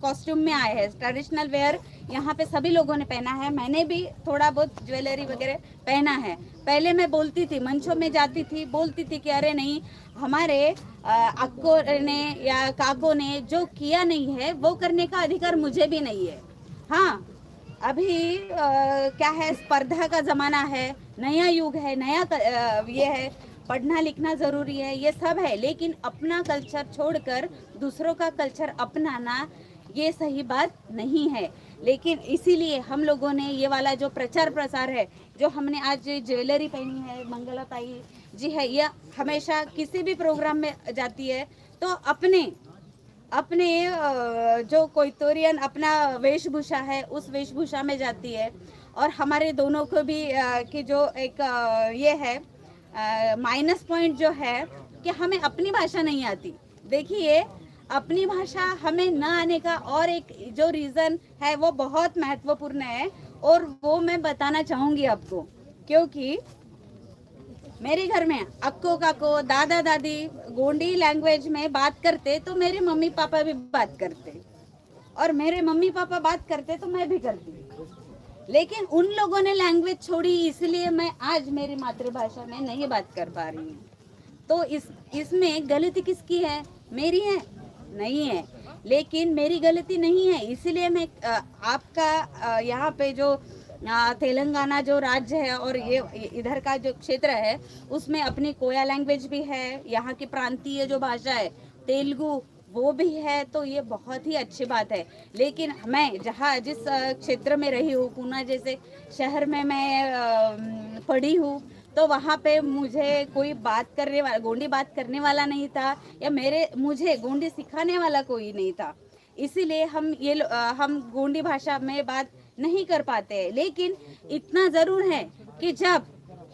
कॉस्ट्यूम में आए हैं, ट्रेडिशनल वेयर यहाँ पे सभी लोगों ने पहना है। मैंने भी थोड़ा बहुत ज्वेलरी वगैरह पहना है। पहले मैं बोलती थी, मंचों में जाती थी, बोलती थी कि अरे नहीं, हमारे अक्को ने या काको ने जो किया नहीं है वो करने का अधिकार मुझे भी नहीं है। हाँ, अभी क्या है, स्पर्धा का ज़माना है, नया युग है, नया ये है, पढ़ना लिखना ज़रूरी है, ये सब है। लेकिन अपना कल्चर छोड़कर दूसरों का कल्चर अपनाना ये सही बात नहीं है। लेकिन इसीलिए हम लोगों ने ये वाला जो प्रचार प्रसार है, जो हमने आज ज्वेलरी पहनी है, मंगला ताई जी है, यह हमेशा किसी भी प्रोग्राम में जाती है तो अपने जो कोइतोरियन अपना वेशभूषा है उस वेशभूषा में जाती है। और हमारे दोनों को भी कि जो एक ये है माइनस पॉइंट जो है कि हमें अपनी भाषा नहीं आती। देखिए, अपनी भाषा हमें न आने का और एक जो रीज़न है वो बहुत महत्वपूर्ण है, और वो मैं बताना चाहूँगी आपको। क्योंकि मेरे घर में अक्को काको दादा दादी गोंडी लैंग्वेज में बात करते तो मेरे मम्मी पापा भी बात करते, और मेरे मम्मी पापा बात करते तो मैं भी करती। लेकिन उन लोगों ने लैंग्वेज छोड़ी, इसलिए मैं आज मेरी मातृभाषा में नहीं बात कर पा रही हूँ। तो इसमें गलती किसकी है? मेरी है? नहीं है। लेकिन मेरी गलती नहीं है, इसलिए मैं आपका यहाँ पे जो तेलंगाना जो राज्य है और ये इधर का जो क्षेत्र है उसमें अपनी कोया लैंग्वेज भी है, यहाँ की प्रांतीय जो भाषा है तेलुगु वो भी है, तो ये बहुत ही अच्छी बात है। लेकिन मैं जिस क्षेत्र में रही हूँ, पूना जैसे शहर में मैं पढ़ी हूँ, तो वहाँ पे मुझे कोई गोंडी बात करने वाला नहीं था, या मुझे गोंडी सिखाने वाला कोई नहीं था। इसीलिए हम गोंडी भाषा में बात नहीं कर पाते। लेकिन इतना ज़रूर है कि जब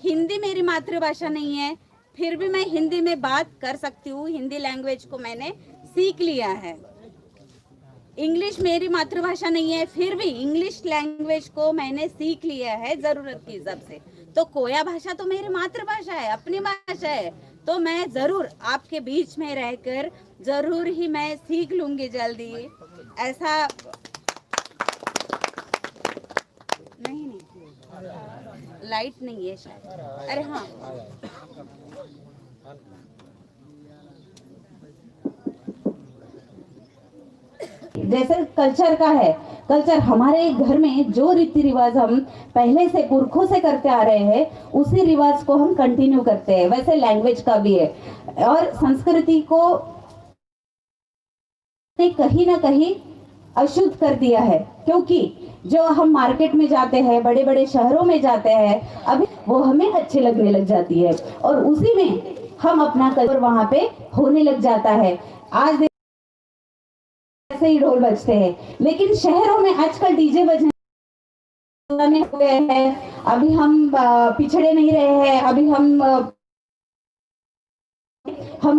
हिंदी मेरी मातृभाषा नहीं है फिर भी मैं हिंदी में बात कर सकती हूँ। हिंदी लैंग्वेज को मैंने सीख लिया है। इंग्लिश मेरी मातृभाषा नहीं है, फिर भी इंग्लिश लैंग्वेज को मैंने सीख लिया है ज़रूरत के हिसाब से। तो कोया भाषा तो मेरी मातृभाषा है, अपनी भाषा है, तो मैं ज़रूर आपके बीच में रहकर ज़रूर ही मैं सीख लूँगी जल्दी। ऐसा नहीं, लाइट नहीं है शायद। अरे हाँ, जैसे कल्चर का है, कल्चर हमारे घर में जो रीति रिवाज हम पहले से पुरखों से करते आ रहे हैं उसी रिवाज को हम कंटिन्यू करते हैं, वैसे लैंग्वेज का भी है। और संस्कृति को ने कहीं ना कहीं अशुद्ध कर दिया है, क्योंकि जो हम मार्केट में जाते हैं, बड़े बड़े शहरों में जाते हैं, अभी वो हमें अच्छे लगने लग जाती है और उसी में हम अपना कल्चर वहां पे होने लग जाता है। आज ऐसे ही ढोल बजते हैं, लेकिन शहरों में आजकल डीजे बजने हुए हैं। अभी हम पिछड़े नहीं रहे हैं, अभी हम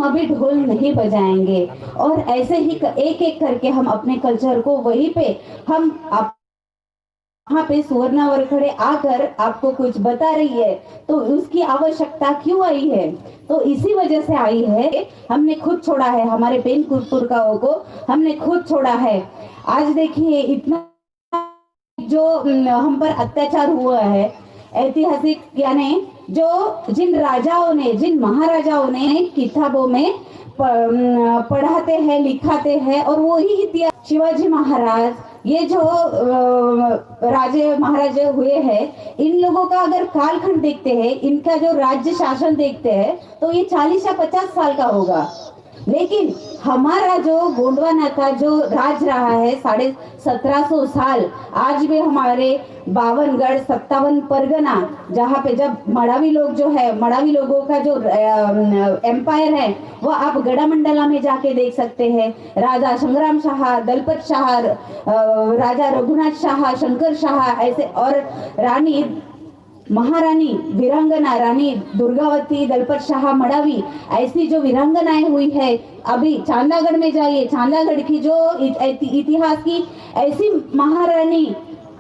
अभी ढोल नहीं बजाएंगे और ऐसे ही एक एक करके हम अपने कल्चर को वहीं पे हम वहाँ पे सुवर्णावर खड़े आकर आपको कुछ बता रही है, तो उसकी आवश्यकता क्यों आई है? तो इसी वजह से आई है, हमने खुद छोड़ा है, हमारे पेन पुरखाओं को हमने खुद छोड़ा है। आज देखिए इतना जो हम पर अत्याचार हुआ है, ऐतिहासिक यानी जो जिन राजाओं ने, जिन महाराजाओं ने किताबों में पढ़ाते हैं, लिखाते हैं, और वो ही इतिहास शिवाजी महाराज, ये जो राजे महाराजे हुए हैं, इन लोगों का अगर कालखंड देखते हैं, इनका जो राज्य शासन देखते हैं, तो ये 40 या 50 साल का होगा। लेकिन हमारा जो गोंडवाना का जो राज रहा है 1750 साल, आज भी हमारे 52 गढ़ 57 परगना, जहाँ पे जब मड़ावी लोग जो है, मड़ावी लोगों का जो एम्पायर है, वो आप गढ़मंडला में जाके देख सकते हैं। राजा संग्राम शाह, दलपत शाह, राजा रघुनाथ शाह, शंकर शाह, ऐसे, और रानी महारानी वीरांगना रानी दुर्गावती, दलपत शाह, मड़ावी, ऐसी जो वीरांगनाएं हुई है। अभी चांदागढ़ में जाइए, चांदागढ़ की जो इतिहास की ऐसी महारानी,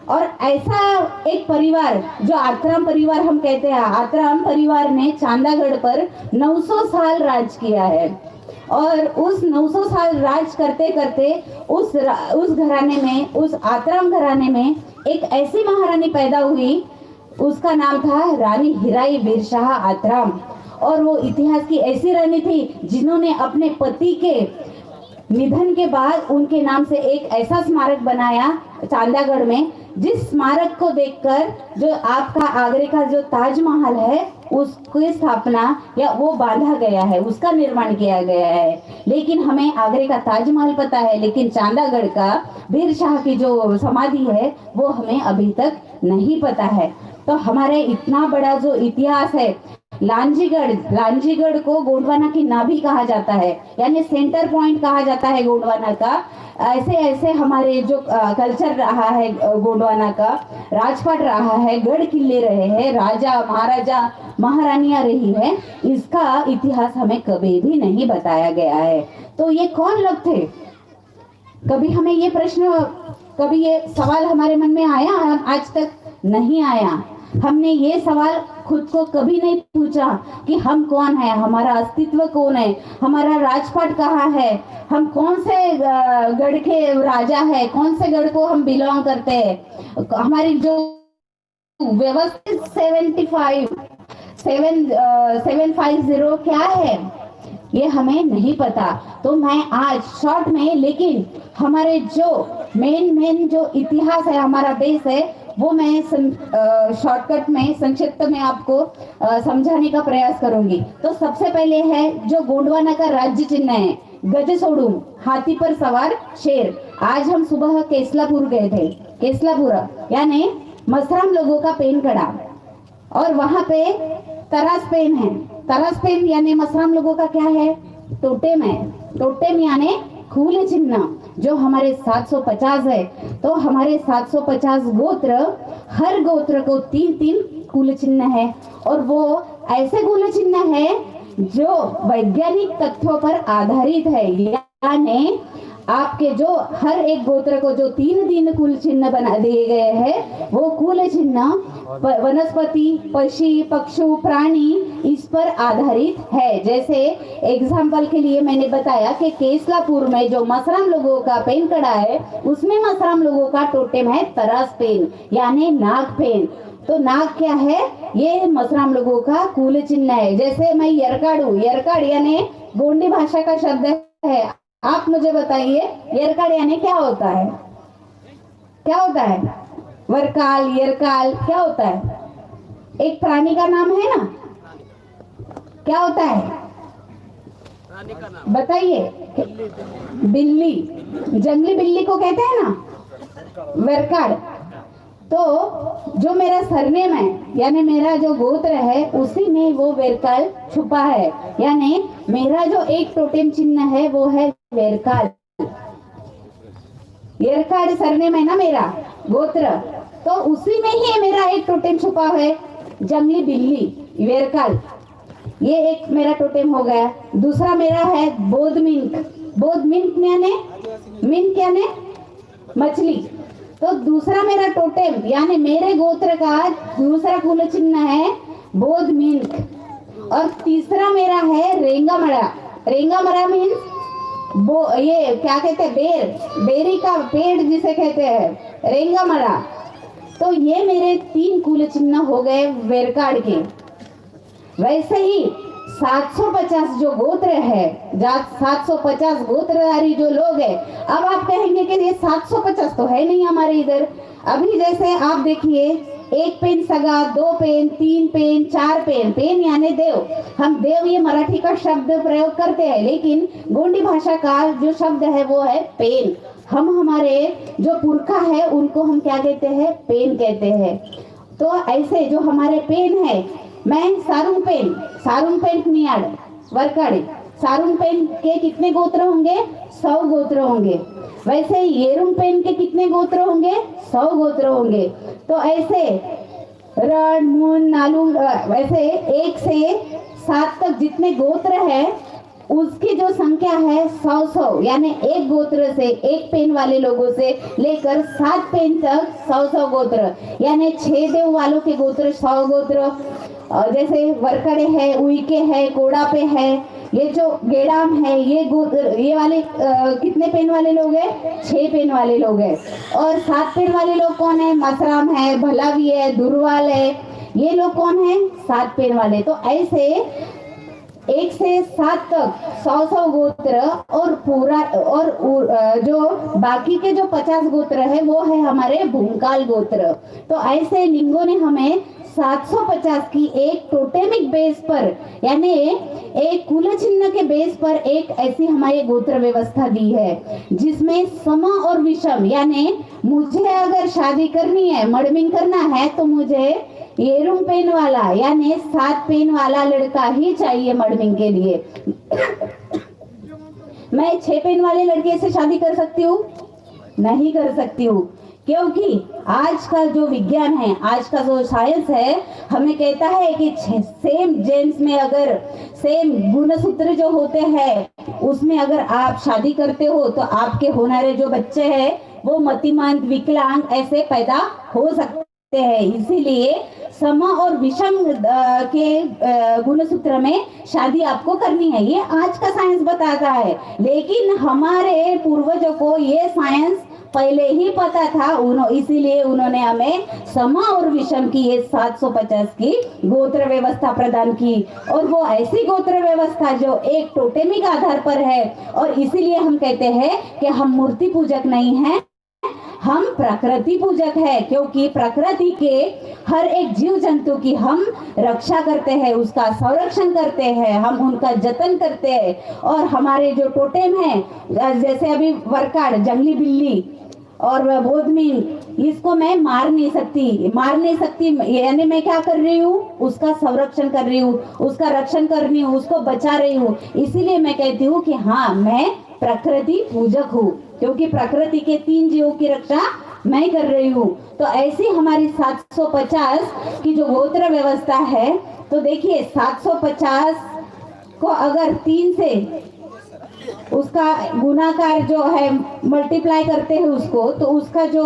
और ऐसा एक परिवार जो आत्राम परिवार हम कहते हैं, आत्राम परिवार ने चांदागढ़ पर 900 साल राज किया है। और उस 900 साल राज करते करते उस घराने में, उस आत्राम घराने में एक ऐसी महारानी पैदा हुई, उसका नाम था रानी हीराई वीरशाह आत्राम। और वो इतिहास की ऐसी रानी थी जिन्होंने अपने पति के निधन के बाद उनके नाम से एक ऐसा स्मारक बनाया चांदागढ़ में, जिस स्मारक को देखकर जो आपका आगरे का जो ताजमहल है, उसकी स्थापना या वो बांधा गया है, उसका निर्माण किया गया है। लेकिन हमें आगरे का ताजमहल पता है, लेकिन चांदागढ़ का वीर शाह की जो समाधि है वो हमें अभी तक नहीं पता है। तो हमारे इतना बड़ा जो इतिहास है, लांजीगढ़ को गोंडवाना की नाभि कहा जाता है, यानी सेंटर पॉइंट कहा जाता है गोंडवाना का। ऐसे ऐसे हमारे जो कल्चर रहा है गोंडवाना का, राजपाट रहा है, गढ़ किले रहे हैं, राजा महाराजा महारानियां रही है, इसका इतिहास हमें कभी भी नहीं बताया गया है। तो ये कौन लोग थे? कभी हमें ये प्रश्न, कभी ये सवाल हमारे मन में आया? आज तक नहीं आया। हमने ये सवाल खुद को कभी नहीं पूछा कि हम कौन है, हमारा अस्तित्व कौन है, हमारा राजपाट कहाँ है, हम कौन से गढ़ के राजा है, कौन से गढ़ को हम बिलोंग करते हैं, हमारी जो व्यवस्थित 750 क्या है, ये हमें नहीं पता। तो मैं आज शॉर्ट में, लेकिन हमारे जो मेन जो इतिहास है, हमारा बेस है, वो मैं शॉर्टकट में, संक्षिप्त में आपको समझाने का प्रयास करूंगी। तो सबसे पहले है जो गोंडवाना का राज्य चिन्ह है, गजसोडूम, हाथी पर सवार शेर। आज हम सुबह केसलापुर गए थे, केसलापुर यानी मसराम लोगों का पेन कड़ा, और वहां पे तरास पेन है। तरास पेन यानी मसराम लोगों का क्या है? टोटेम है। टोटेम यानी खूले चिन्ह, जो हमारे 750 है। तो हमारे 750 गोत्र, हर गोत्र को 3-3 कुल चिन्ह है, और वो ऐसे कुल चिन्ह है जो वैज्ञानिक तथ्यों पर आधारित है, यानी आपके जो हर एक गोत्र को जो 3 कुल चिन्ह बना दिए गए हैं, वो कुल चिन्ह वनस्पति, पक्षी, पक्षु, प्राणी, इस पर आधारित है। जैसे एग्जाम्पल के लिए मैंने बताया कि केसलापुर में जो मसराम लोगों का पेन कड़ा है, उसमें मसराम लोगों का टोटेम है तरास पेन, यानी नाग पेन। तो नाग क्या है? ये मसराम लोगों का कुल चिन्ह है। जैसे मैं यरकाड़ू, यरकाड़ यानी गोंडी भाषा का शब्द है, आप मुझे बताइए यरकाड़ यानी क्या होता है? क्या होता है? वरकाल, यरकाल क्या होता है? एक प्राणी का नाम है ना, क्या होता है? बताइए। बिल्ली, जंगली बिल्ली को कहते हैं ना वेरकाड़। तो जो मेरा सरनेम है यानी मेरा जो गोत्र है उसी में वो वेरकाड़ छुपा है, यानी मेरा जो एक टोटेम चिन्ह है वो है वेरकाड़। वेरकाड़ सरनेम है ना मेरा गोत्र, तो उसी में ही मेरा एक टोटेम छुपा है, जंगली बिल्ली वेरकाड़। ये एक मेरा टोटेम हो गया। दूसरा मेरा है बोध मिंक। बोध मिंक यानी मिंक यानी मछली। तो दूसरा मेरा टोटेम यानी मेरे गोत्र का दूसरा कुल चिन्ह है बोध मिंक। और तीसरा मेरा है रेंगामड़ा। रेंगामड़ा मीन्स ये क्या कहते हैं, बेरी का पेड़ जिसे कहते हैं रेंगामड़ा। तो ये मेरे 3 कुल चिन्ह हो गए वेरकाड़ के। वैसे ही 750 जो गोत्र है, 750 गोत्रधारी जो लोग हैं। अब आप कहेंगे कि ये 750 तो है नहीं हमारे इधर। अभी जैसे आप देखिए, 1 पेन सगा, 2 पेन, 3 पेन, 4 पेन। पेन यानी देव। हम देव ये मराठी का शब्द प्रयोग करते हैं, लेकिन गोंडी भाषा का जो शब्द है वो है पेन। हम हमारे जो पुरखा है उनको हम क्या कहते हैं, पेन कहते हैं। तो ऐसे जो हमारे पेन है, मैं सारुंग पेन नियाड वरकाड़ी। सारुंग पेन के कितने गोत्र होंगे, 100 गोत्र होंगे। वैसे येरुंग पेन के कितने गोत्र होंगे, 100 गोत्र होंगे। तो ऐसे रण मून नालू, वैसे 1 से 7 तक जितने गोत्र है उसकी जो संख्या है 100 यानी एक गोत्र से, एक पेन वाले लोगों से लेकर 7 पेन तक 100 गोत्र, यानी 6 देव वालों के गोत्र 100 गोत्र। और जैसे वरकड़े है, उइके है, कोड़ापे है, ये जो गेड़ाम है, ये वाले कितने पेन वाले लोग हैं, 6 पेन वाले लोग हैं। और 7 पेन वाले लोग कौन है, मसराम है, भलावी है, दुर्वाल है, ये लोग कौन है, 7 पेन वाले। तो ऐसे 1 से 7 तक 100 गोत्र और पूरा और जो बाकी के जो 50 गोत्र है वो है हमारे भूमकाल गोत्र। तो ऐसे लिंगों ने हमें 750 की एक टोटेमिक बेस पर यानी एक कुल चिन्ह के बेस पर एक ऐसी हमारी गोत्र व्यवस्था दी है, जिसमें सम और विषम यानी मुझे अगर शादी करनी है, मड़मिंग करना है, तो मुझे येरुंग पेन वाला यानी 7 पेन वाला लड़का ही चाहिए मड़मिंग के लिए। मैं 6 पेन वाले लड़के से शादी कर सकती हूँ? नहीं कर सकती हूँ, क्योंकि आज का जो विज्ञान है, आज का जो साइंस है, हमें कहता है कि सेम जेन्स में अगर सेम गुणसूत्र जो होते हैं उसमें अगर आप शादी करते हो तो आपके होनारे जो बच्चे हैं वो मतिमंद, विकलांग ऐसे पैदा हो सकते हैं। इसीलिए सम और विषम के गुणसूत्र में शादी आपको करनी है, ये आज का साइंस बताता है। लेकिन हमारे पूर्वजों को ये साइंस पहले ही पता था, इसीलिए उन्होंने हमें सम और विषम की ये 750 की गोत्र व्यवस्था प्रदान की। और वो ऐसी गोत्र व्यवस्था जो एक टोटेमिक आधार पर है। और इसीलिए हम कहते हैं कि हम मूर्ति पूजक नहीं हैं, हम प्रकृति पूजक है, क्योंकि प्रकृति के हर एक जीव जंतु की हम रक्षा करते हैं, उसका संरक्षण करते हैं, हम उनका जतन करते हैं। और हमारे जो टोटेम है, जैसे अभी वरकाड़ जंगली बिल्ली और बोधमीन, इसको मैं मार नहीं सकती यानी मैं क्या कर रही हूँ, उसका संरक्षण कर रही हूँ, उसका रक्षण कर रही हूँ, उसको बचा रही हूँ। इसीलिए मैं कहती हूँ कि हाँ, मैं प्रकृति पूजक हूँ, क्योंकि प्रकृति के 3 जीवों की रक्षा मैं कर रही हूँ। तो ऐसी हमारी 750 की जो गोत्र व्यवस्था है, तो देखिए 750 को अगर 3 से उसका गुणाकार जो है मल्टीप्लाई करते हैं उसको, तो उसका जो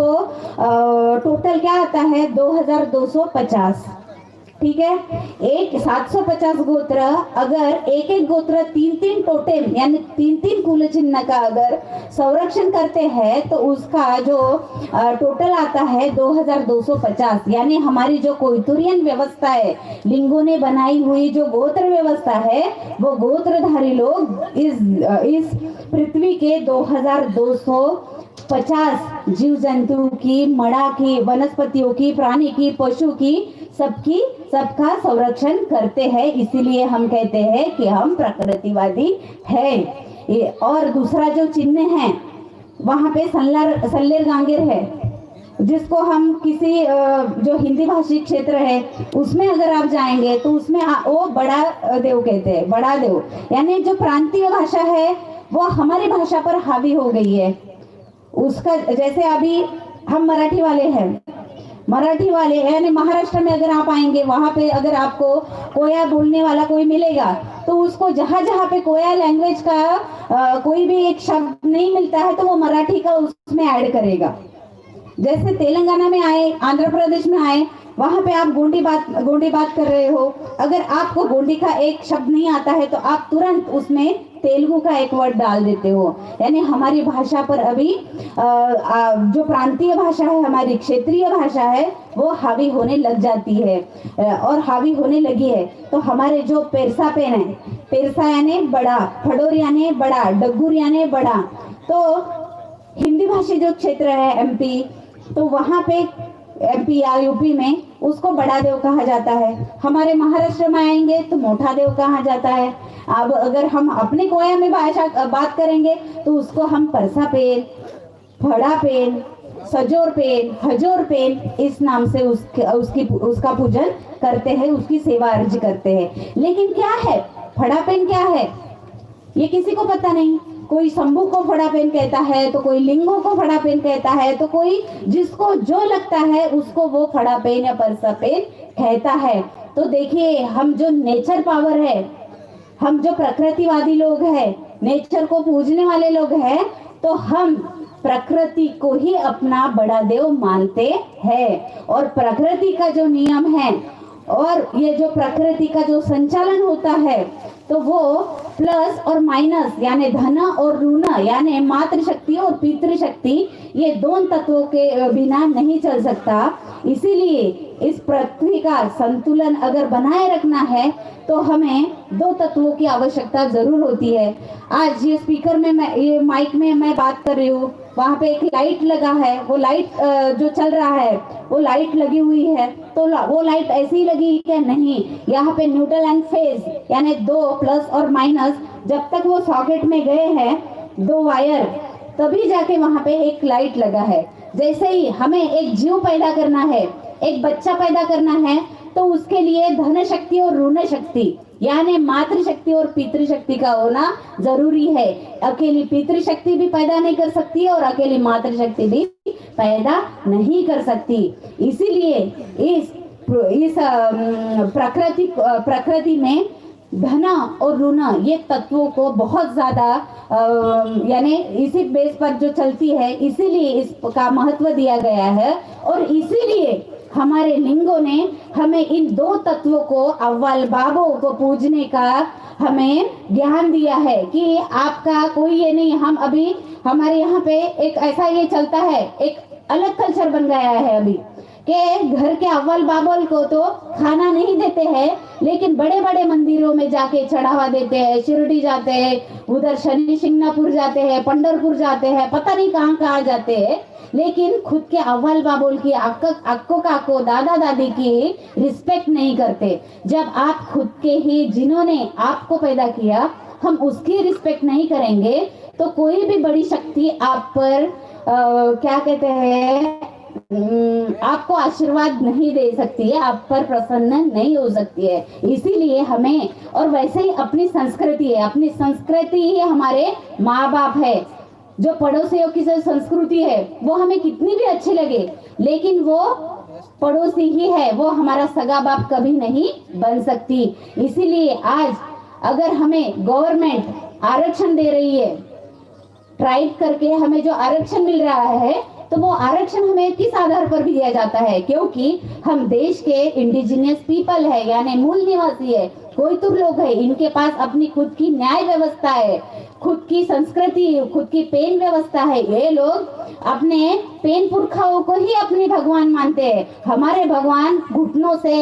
टोटल क्या आता है, 2250। ठीक है, एक 750 गोत्र, अगर एक एक गोत्र 3-3 टोटेम यानी 3-3 कुल चिन्ह का अगर संरक्षण करते हैं, तो उसका जो टोटल आता है 2250। यानी हमारी जो कोइतुरियन व्यवस्था है, लिंगों ने बनाई हुई जो गोत्र व्यवस्था है, वो गोत्रधारी लोग इस पृथ्वी के 2250 जीव जंतु की, मड़ा की, वनस्पतियों की, प्राणी की, पशु की, सबकी सबका संरक्षण करते हैं, इसीलिए हम कहते हैं कि हम प्रकृतिवादी है। और दूसरा जो चिन्ह है वहाँ पे सल्लेर गांगेर है, जिसको हम किसी जो हिंदी भाषी क्षेत्र है उसमें अगर आप जाएंगे तो उसमें वो बड़ा देव कहते हैं, बड़ा देव, यानी जो प्रांतीय भाषा है वो हमारी भाषा पर हावी हो गई है। उसका जैसे अभी हम मराठी वाले हैं, मराठी वाले यानी महाराष्ट्र में अगर आप आएंगे वहां पे अगर आपको कोया बोलने वाला कोई मिलेगा तो उसको जहां जहां पे कोया लैंग्वेज का कोई भी एक शब्द नहीं मिलता है तो वो मराठी का उसमें ऐड करेगा। जैसे तेलंगाना में आए, आंध्र प्रदेश में आए, वहां पे आप गोंडी बात कर रहे हो, अगर आपको गोंडी का एक शब्द नहीं आता है तो आप तुरंत उसमें तेलुगु का एक वर्ड डाल देते हो। यानी हमारी भाषा पर अभी जो प्रांतीय भाषा है, हमारी क्षेत्रीय भाषा है, वो हावी होने लग जाती है और हावी होने लगी है। तो हमारे जो पेरसा पेन है, पेरसा यानी बड़ा, फडोर यानी बड़ा, डग्गुर यानी बड़ा, तो हिंदी भाषी जो क्षेत्र है एमपी, तो वहाँ पे एमपी या यूपी में उसको बड़ा देव कहा जाता है। हमारे महाराष्ट्र में आएंगे तो मोटा देव कहा जाता है। अब अगर हम अपने कोया में भाषा बात करेंगे तो उसको हम परसा पेन, फड़ा पेन, सजोर पेन, हजोर पेन इस नाम से उसका पूजन करते हैं, उसकी सेवा अर्ज करते हैं। लेकिन क्या है फड़ा पेन, क्या है ये किसी को पता नहीं। कोई शंभू को फड़ा पेन कहता है, तो कोई लिंगो को फड़ा पेन कहता है, तो कोई जिसको जो लगता है उसको वो फड़ा पेन या परसा पेन कहता है। तो देखिए, हम जो नेचर पावर है, हम जो प्रकृतिवादी लोग हैं, नेचर को पूजने वाले लोग हैं, तो हम प्रकृति को ही अपना बड़ा देव मानते हैं। और प्रकृति का जो नियम है और ये जो प्रकृति का जो संचालन होता है, तो वो प्लस और माइनस यानी धन और ऋण यानी मातृशक्ति और पितृशक्ति, ये दोनों तत्वों के बिना नहीं चल सकता। इसीलिए इस पृथ्वी का संतुलन अगर बनाए रखना है तो हमें दो तत्वों की आवश्यकता जरूर होती है। आज ये स्पीकर में ये माइक में मैं बात कर रही हूँ, वहाँ पे एक लाइट लगा है, वो लाइट जो चल रहा है वो लाइट लगी हुई है, तो वो लाइट ऐसी ही लगी क्या? नहीं, यहाँ पे न्यूट्रल एंड फेज यानी दो प्लस और माइनस, जब तक वो सॉकेट में गए हैं दो वायर, तभी जाके वहाँ पे एक लाइट लगा है। जैसे ही हमें एक जीव पैदा करना है, एक बच्चा पैदा करना है, तो उसके लिए धन शक्ति और ऋण शक्ति यानी मातृशक्ति और पितृशक्ति का होना जरूरी है। अकेली पितृशक्ति भी पैदा नहीं कर सकती है और अकेली मातृशक्ति भी पैदा नहीं कर सकती। इसीलिए इस प्रकृति में धन और ऋण ये तत्वों को बहुत ज्यादा यानी इसी बेस पर जो चलती है, इसीलिए इसका महत्व दिया गया है। और इसीलिए हमारे लिंगों ने हमें इन दो तत्वों को, अव्वल बाबों को पूजने का हमें ज्ञान दिया है कि आपका कोई ये नहीं। हम अभी हमारे यहाँ पे एक ऐसा ये चलता है, एक अलग कल्चर बन गया है अभी कि घर के अव्वल बाबोल को तो खाना नहीं देते हैं, लेकिन बड़े बड़े मंदिरों में जाके चढ़ावा देते हैं, शिरडी जाते हैं, उधर शनि शिंगणापुर जाते हैं, पंढरपुर जाते हैं, पता नहीं कहाँ कहाँ जाते हैं, लेकिन खुद के अव्वल बाबोल की, अक्को काको, दादा दादी की रिस्पेक्ट नहीं करते। जब आप खुद के ही, जिन्होंने आपको पैदा किया, हम उसकी रिस्पेक्ट नहीं करेंगे तो कोई भी बड़ी शक्ति आप पर क्या कहते हैं, आपको आशीर्वाद नहीं दे सकती है, आप पर प्रसन्न नहीं हो सकती है। इसीलिए हमें, और वैसे ही अपनी संस्कृति है, अपनी संस्कृति ही हमारे माँ बाप है। जो पड़ोसियों की संस्कृति है वो हमें कितनी भी अच्छी लगे, लेकिन वो पड़ोसी ही है, वो हमारा सगा बाप कभी नहीं बन सकती। इसीलिए आज अगर हमें गवर्नमेंट आरक्षण दे रही है, ट्राइब करके हमें जो आरक्षण मिल रहा है, तो वो आरक्षण हमें किस आधार पर भी दिया जाता है? क्योंकि हम देश के इंडिजिनियस पीपल है, यानी मूल निवासी है, कोयतुर लोग है, इनके पास अपनी खुद की न्याय व्यवस्था है, खुद की संस्कृति, खुद की पेन व्यवस्था है। ये लोग अपने पेन पुरखाओं को ही अपने भगवान मानते हैं। हमारे भगवान घुटनों से,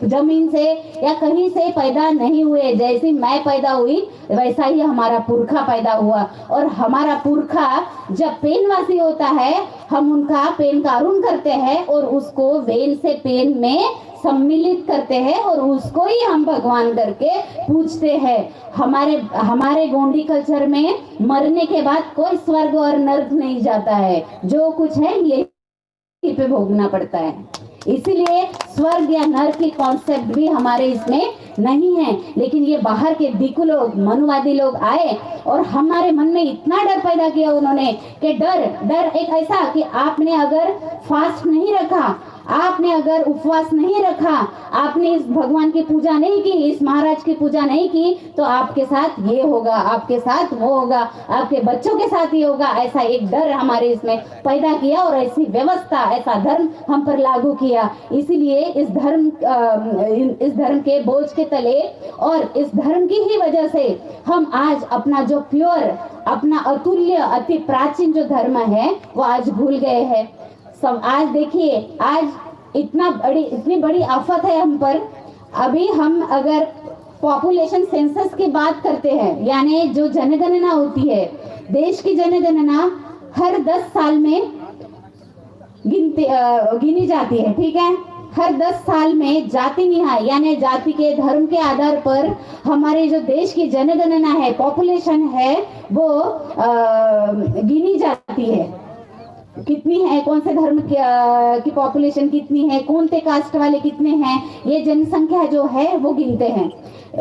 जमीन से या कहीं से पैदा नहीं हुए। जैसे मैं पैदा हुई वैसा ही हमारा पुरखा पैदा हुआ, और हमारा पुरखा जब पेनवासी होता है हम उनका पेन का अरुण करते हैं और उसको वेल से पेन में सम्मिलित करते हैं और उसको ही हम भगवान करके पूजते हैं। हमारे गोंडी कल्चर में मरने के बाद कोई स्वर्ग और नर्क नहीं जाता है, जो कुछ है यही पे भोगना पड़ता है। इसीलिए स्वर्ग या नर्क की कॉन्सेप्ट भी हमारे इसमें नहीं है। लेकिन ये बाहर के दिकु लोग, मनुवादी लोग आए और हमारे मन में इतना डर पैदा किया उन्होंने कि डर एक ऐसा कि आपने अगर फास्ट नहीं रखा, आपने अगर उपवास नहीं रखा, आपने इस भगवान की पूजा नहीं की, इस महाराज की पूजा नहीं की, तो आपके साथ ये होगा, आपके साथ वो होगा, आपके बच्चों के साथ ये होगा। ऐसा एक डर हमारे इसमें पैदा किया और ऐसी व्यवस्था, ऐसा धर्म हम पर लागू किया। इसीलिए इस धर्म के बोझ के तले और इस धर्म की ही वजह से हम आज अपना जो प्योर, अपना अतुल्य, अति प्राचीन जो धर्म है वो आज भूल गए हैं। सब आज देखिए, आज इतनी बड़ी आफत है हम पर। अभी हम अगर पॉपुलेशन सेंसस की बात करते हैं, यानी जो जनगणना होती है, देश की जनगणना हर 10 साल में गिनी जाती है, ठीक है। हर 10 साल में जाति निहाय, यानी जाति के, धर्म के आधार पर हमारे जो देश की जनगणना है, पॉपुलेशन है, वो गिनी जाती है। कितनी है, कौन से धर्म की पॉपुलेशन कितनी है, कौन से कास्ट वाले कितने हैं, ये जनसंख्या जो है वो गिनते हैं।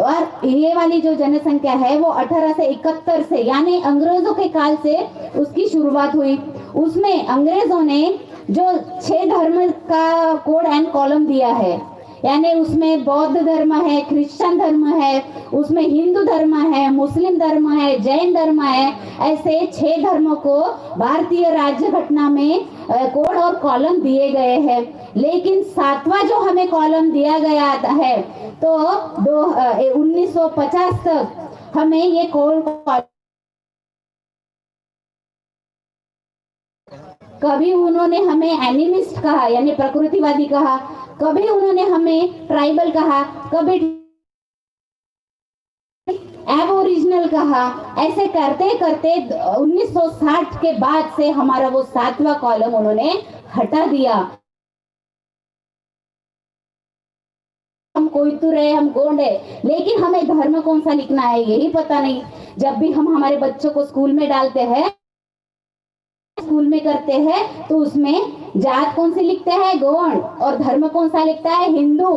और ये वाली जो जनसंख्या है वो 1871 से, यानी अंग्रेजों के काल से उसकी शुरुआत हुई। उसमें अंग्रेजों ने जो 6 धर्म का कोड एंड कॉलम दिया है, यानी उसमें बौद्ध धर्म है, क्रिश्चियन धर्म है, उसमें हिंदू धर्म है, मुस्लिम धर्म है, जैन धर्म है, ऐसे 6 धर्मों को भारतीय राज्य घटना में कोड और कॉलम दिए गए हैं। लेकिन 7वां जो हमें कॉलम दिया गया है, तो 1950 तक हमें ये कोड, कभी उन्होंने हमें एनिमिस्ट कहा, यानी प्रकृतिवादी कहा, कभी उन्होंने हमें ट्राइबल कहा, कभी एबोरिजिनल कहा। ऐसे करते करते 1960 के बाद से हमारा वो 7वां कॉलम उन्होंने हटा दिया। हम कोयतुर है, हम गोंड है, लेकिन हमें धर्म कौन सा लिखना है यही पता नहीं। जब भी हम हमारे बच्चों को स्कूल में डालते हैं, स्कूल में करते हैं, तो उसमें जात कौन सी लिखते हैं, गोंड, और धर्म कौन सा लिखता है, हिंदू।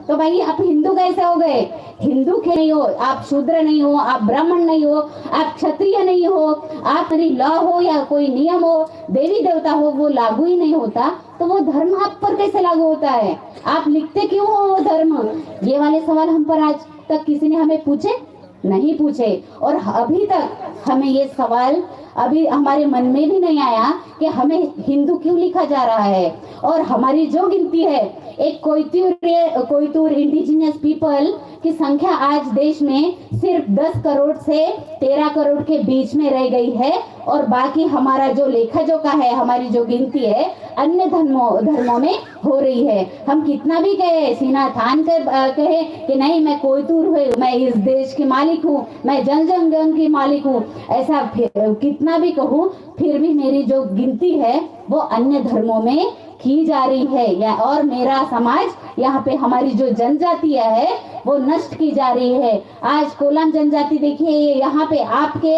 तो भाई आप हिंदू कैसे हो गए? हिंदू के नहीं हो, आप शूद्र नहीं हो, आप ब्राह्मण नहीं हो, आप क्षत्रिय नहीं हो, आप लॉ हो या कोई नियम हो, देवी देवता हो, वो लागू ही नहीं होता, तो वो धर्म आप पर कैसे लागू होता है? आप लिखते क्यों हो वो धर्म? ये वाले सवाल हम पर आज तक किसी ने हमें पूछे नहीं पूछे, और अभी तक हमें ये सवाल अभी हमारे मन में भी नहीं आया कि हमें हिंदू क्यों लिखा जा रहा है। और हमारी जो गिनती है, एक कोयतुर इंडिजिनियस पीपल की संख्या आज देश में सिर्फ 10 करोड़ से 13 करोड़ के बीच में रह गई है, और बाकी हमारा जो लेखा जोखा है, हमारी जो गिनती है अन्य धर्मों में हो रही है। हम कितना भी कहे, सीना थान कर कहे कि नहीं मैं कोयतुर हूँ, मैं इस देश की मालिक हूँ, मैं जन जन जन की मालिक हूँ, ऐसा कितना भी कहूँ, फिर भी मेरी जो गिनती है वो अन्य धर्मों में की जा रही है, या और मेरा समाज, यहाँ पे हमारी जो जनजाति है वो नष्ट की जा रही है। आज कोलाम जनजाति देखिए, यहाँ पे आपके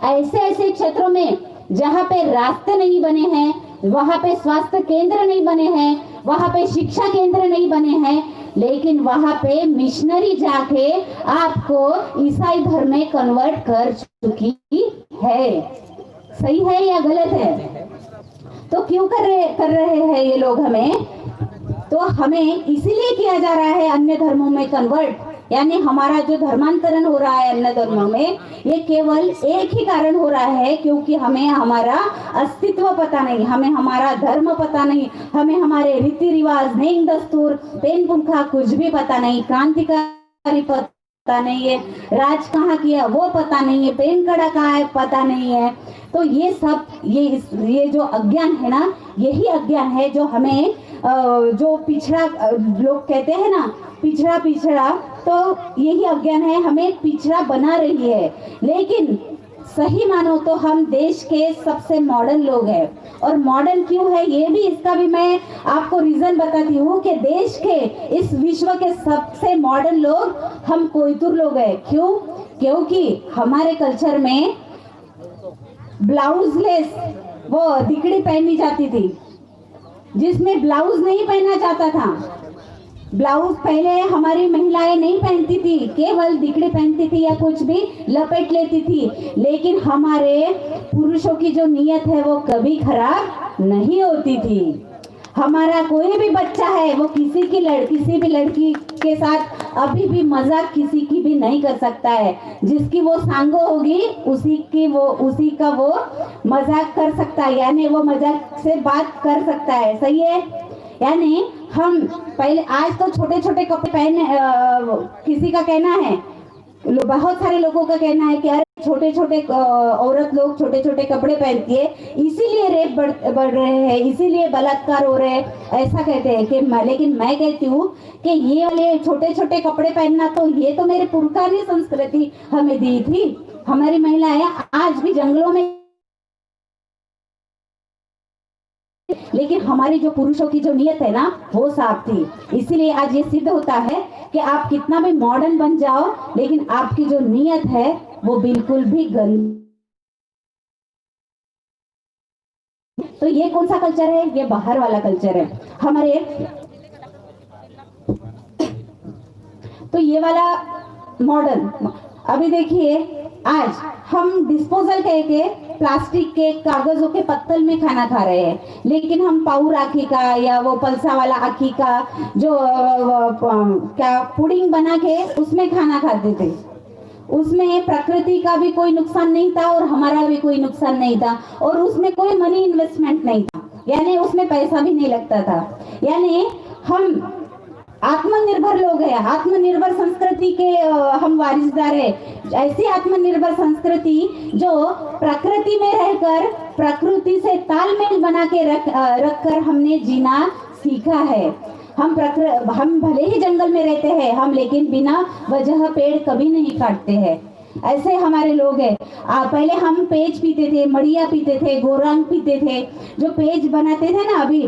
ऐसे क्षेत्रों में जहाँ पे रास्ते नहीं बने हैं, वहाँ पे स्वास्थ्य केंद्र नहीं बने हैं, वहाँ पे शिक्षा केंद्र नहीं बने हैं, लेकिन वहाँ पे मिशनरी जाके आपको ईसाई धर्म में कन्वर्ट कर चुकी है। सही है या गलत है? तो क्यों कर रहे हैं ये लोग हमें? तो हमें इसीलिए किया जा रहा है अन्य धर्मों में कन्वर्ट, यानी हमारा जो धर्मांतरण हो रहा है अन्य धर्मों में, ये केवल एक ही कारण हो रहा है, क्योंकि हमें हमारा अस्तित्व पता नहीं, हमें हमारा धर्म पता नहीं, हमें हमारे रीति रिवाज, नेम दस्तूर, पेन पुंखा कुछ भी पता नहीं, क्रांतिकारी पता पता नहीं है, राज कहाँ किया वो पता नहीं है, पेन कड़ा कहाँ है पता नहीं है। तो ये सब ये जो अज्ञान है ना, यही अज्ञान है जो हमें जो पिछड़ा लोग कहते हैं ना, पिछड़ा, तो यही अज्ञान है हमें पिछड़ा बना रही है। लेकिन सही मानो तो हम देश के सबसे मॉडर्न लोग हैं। और मॉडर्न क्यों है ये भी, इसका भी मैं आपको रीजन बताती हूँ कि देश के इस विश्व के सबसे मॉडर्न लोग हम कोयतुर लोग हैं। क्यों? क्योंकि हमारे कल्चर में ब्लाउजलेस वो दिकड़ी पहनी जाती थी, जिसमें ब्लाउज नहीं पहना जाता था। ब्लाउज पहले हमारी महिलाएं नहीं पहनती थी, केवल दिकड़ी पहनती थी या कुछ भी लपेट लेती थी। लेकिन हमारे पुरुषों की जो नीयत है वो कभी खराब नहीं होती थी। हमारा कोई भी बच्चा है वो किसी भी लड़की के साथ अभी भी मजाक किसी की भी नहीं कर सकता है। जिसकी वो सांगो होगी उसी का वो मजाक कर सकता है, यानी वो मजाक से बात कर सकता है। सही है? यानी हम पहले, आज तो छोटे छोटे कपड़े पहने, किसी का कहना है, बहुत सारे लोगों का कहना है कि अरे छोटे छोटे औरत लोग छोटे छोटे कपड़े पहनती है, इसीलिए रेप बढ़ रहे हैं, इसीलिए बलात्कार हो रहे हैं, ऐसा कहते हैं। कि लेकिन मैं कहती हूँ कि ये वाले छोटे छोटे कपड़े पहनना तो ये तो मेरे पुरखा ने संस्कृति हमें दी थी। हमारी महिलाएं आज भी जंगलों में, लेकिन हमारी जो पुरुषों की जो नियत है ना वो साफ थी। इसीलिए आज ये सिद्ध होता है कि आप कितना भी मॉडर्न बन जाओ, लेकिन आपकी जो नियत है वो बिल्कुल भी गंदी। तो ये कौन सा कल्चर है? ये बाहर वाला कल्चर है हमारे। तो ये वाला मॉडर्न, अभी देखिए आज हम डिस्पोजल के प्लास्टिक के कागजों के पत्तल में खाना खा रहे हैं, लेकिन हम पाउर आखी का या वो पलसा वाला आखी का जो क्या पुडिंग बना के उसमें खाना खाते थे। उसमें प्रकृति का भी कोई नुकसान नहीं था और हमारा भी कोई नुकसान नहीं था, और उसमें कोई मनी इन्वेस्टमेंट नहीं था, यानी उसमें पैसा भी नहीं लगता था। यानी हम आत्मनिर्भर लोग हैं, आत्मनिर्भर संस्कृति के हम वारिसदार हैं। ऐसी आत्मनिर्भर संस्कृति जो प्रकृति में रहकर प्रकृति से तालमेल बना के रखकर हमने जीना सीखा है। हम भले ही जंगल में रहते हैं हम, लेकिन बिना वजह पेड़ कभी नहीं काटते हैं। ऐसे हमारे लोग हैं। पहले हम पेज पीते थे, मड़िया पीते थे, गोरांग पीते थे। जो पेज बनाते थे ना, अभी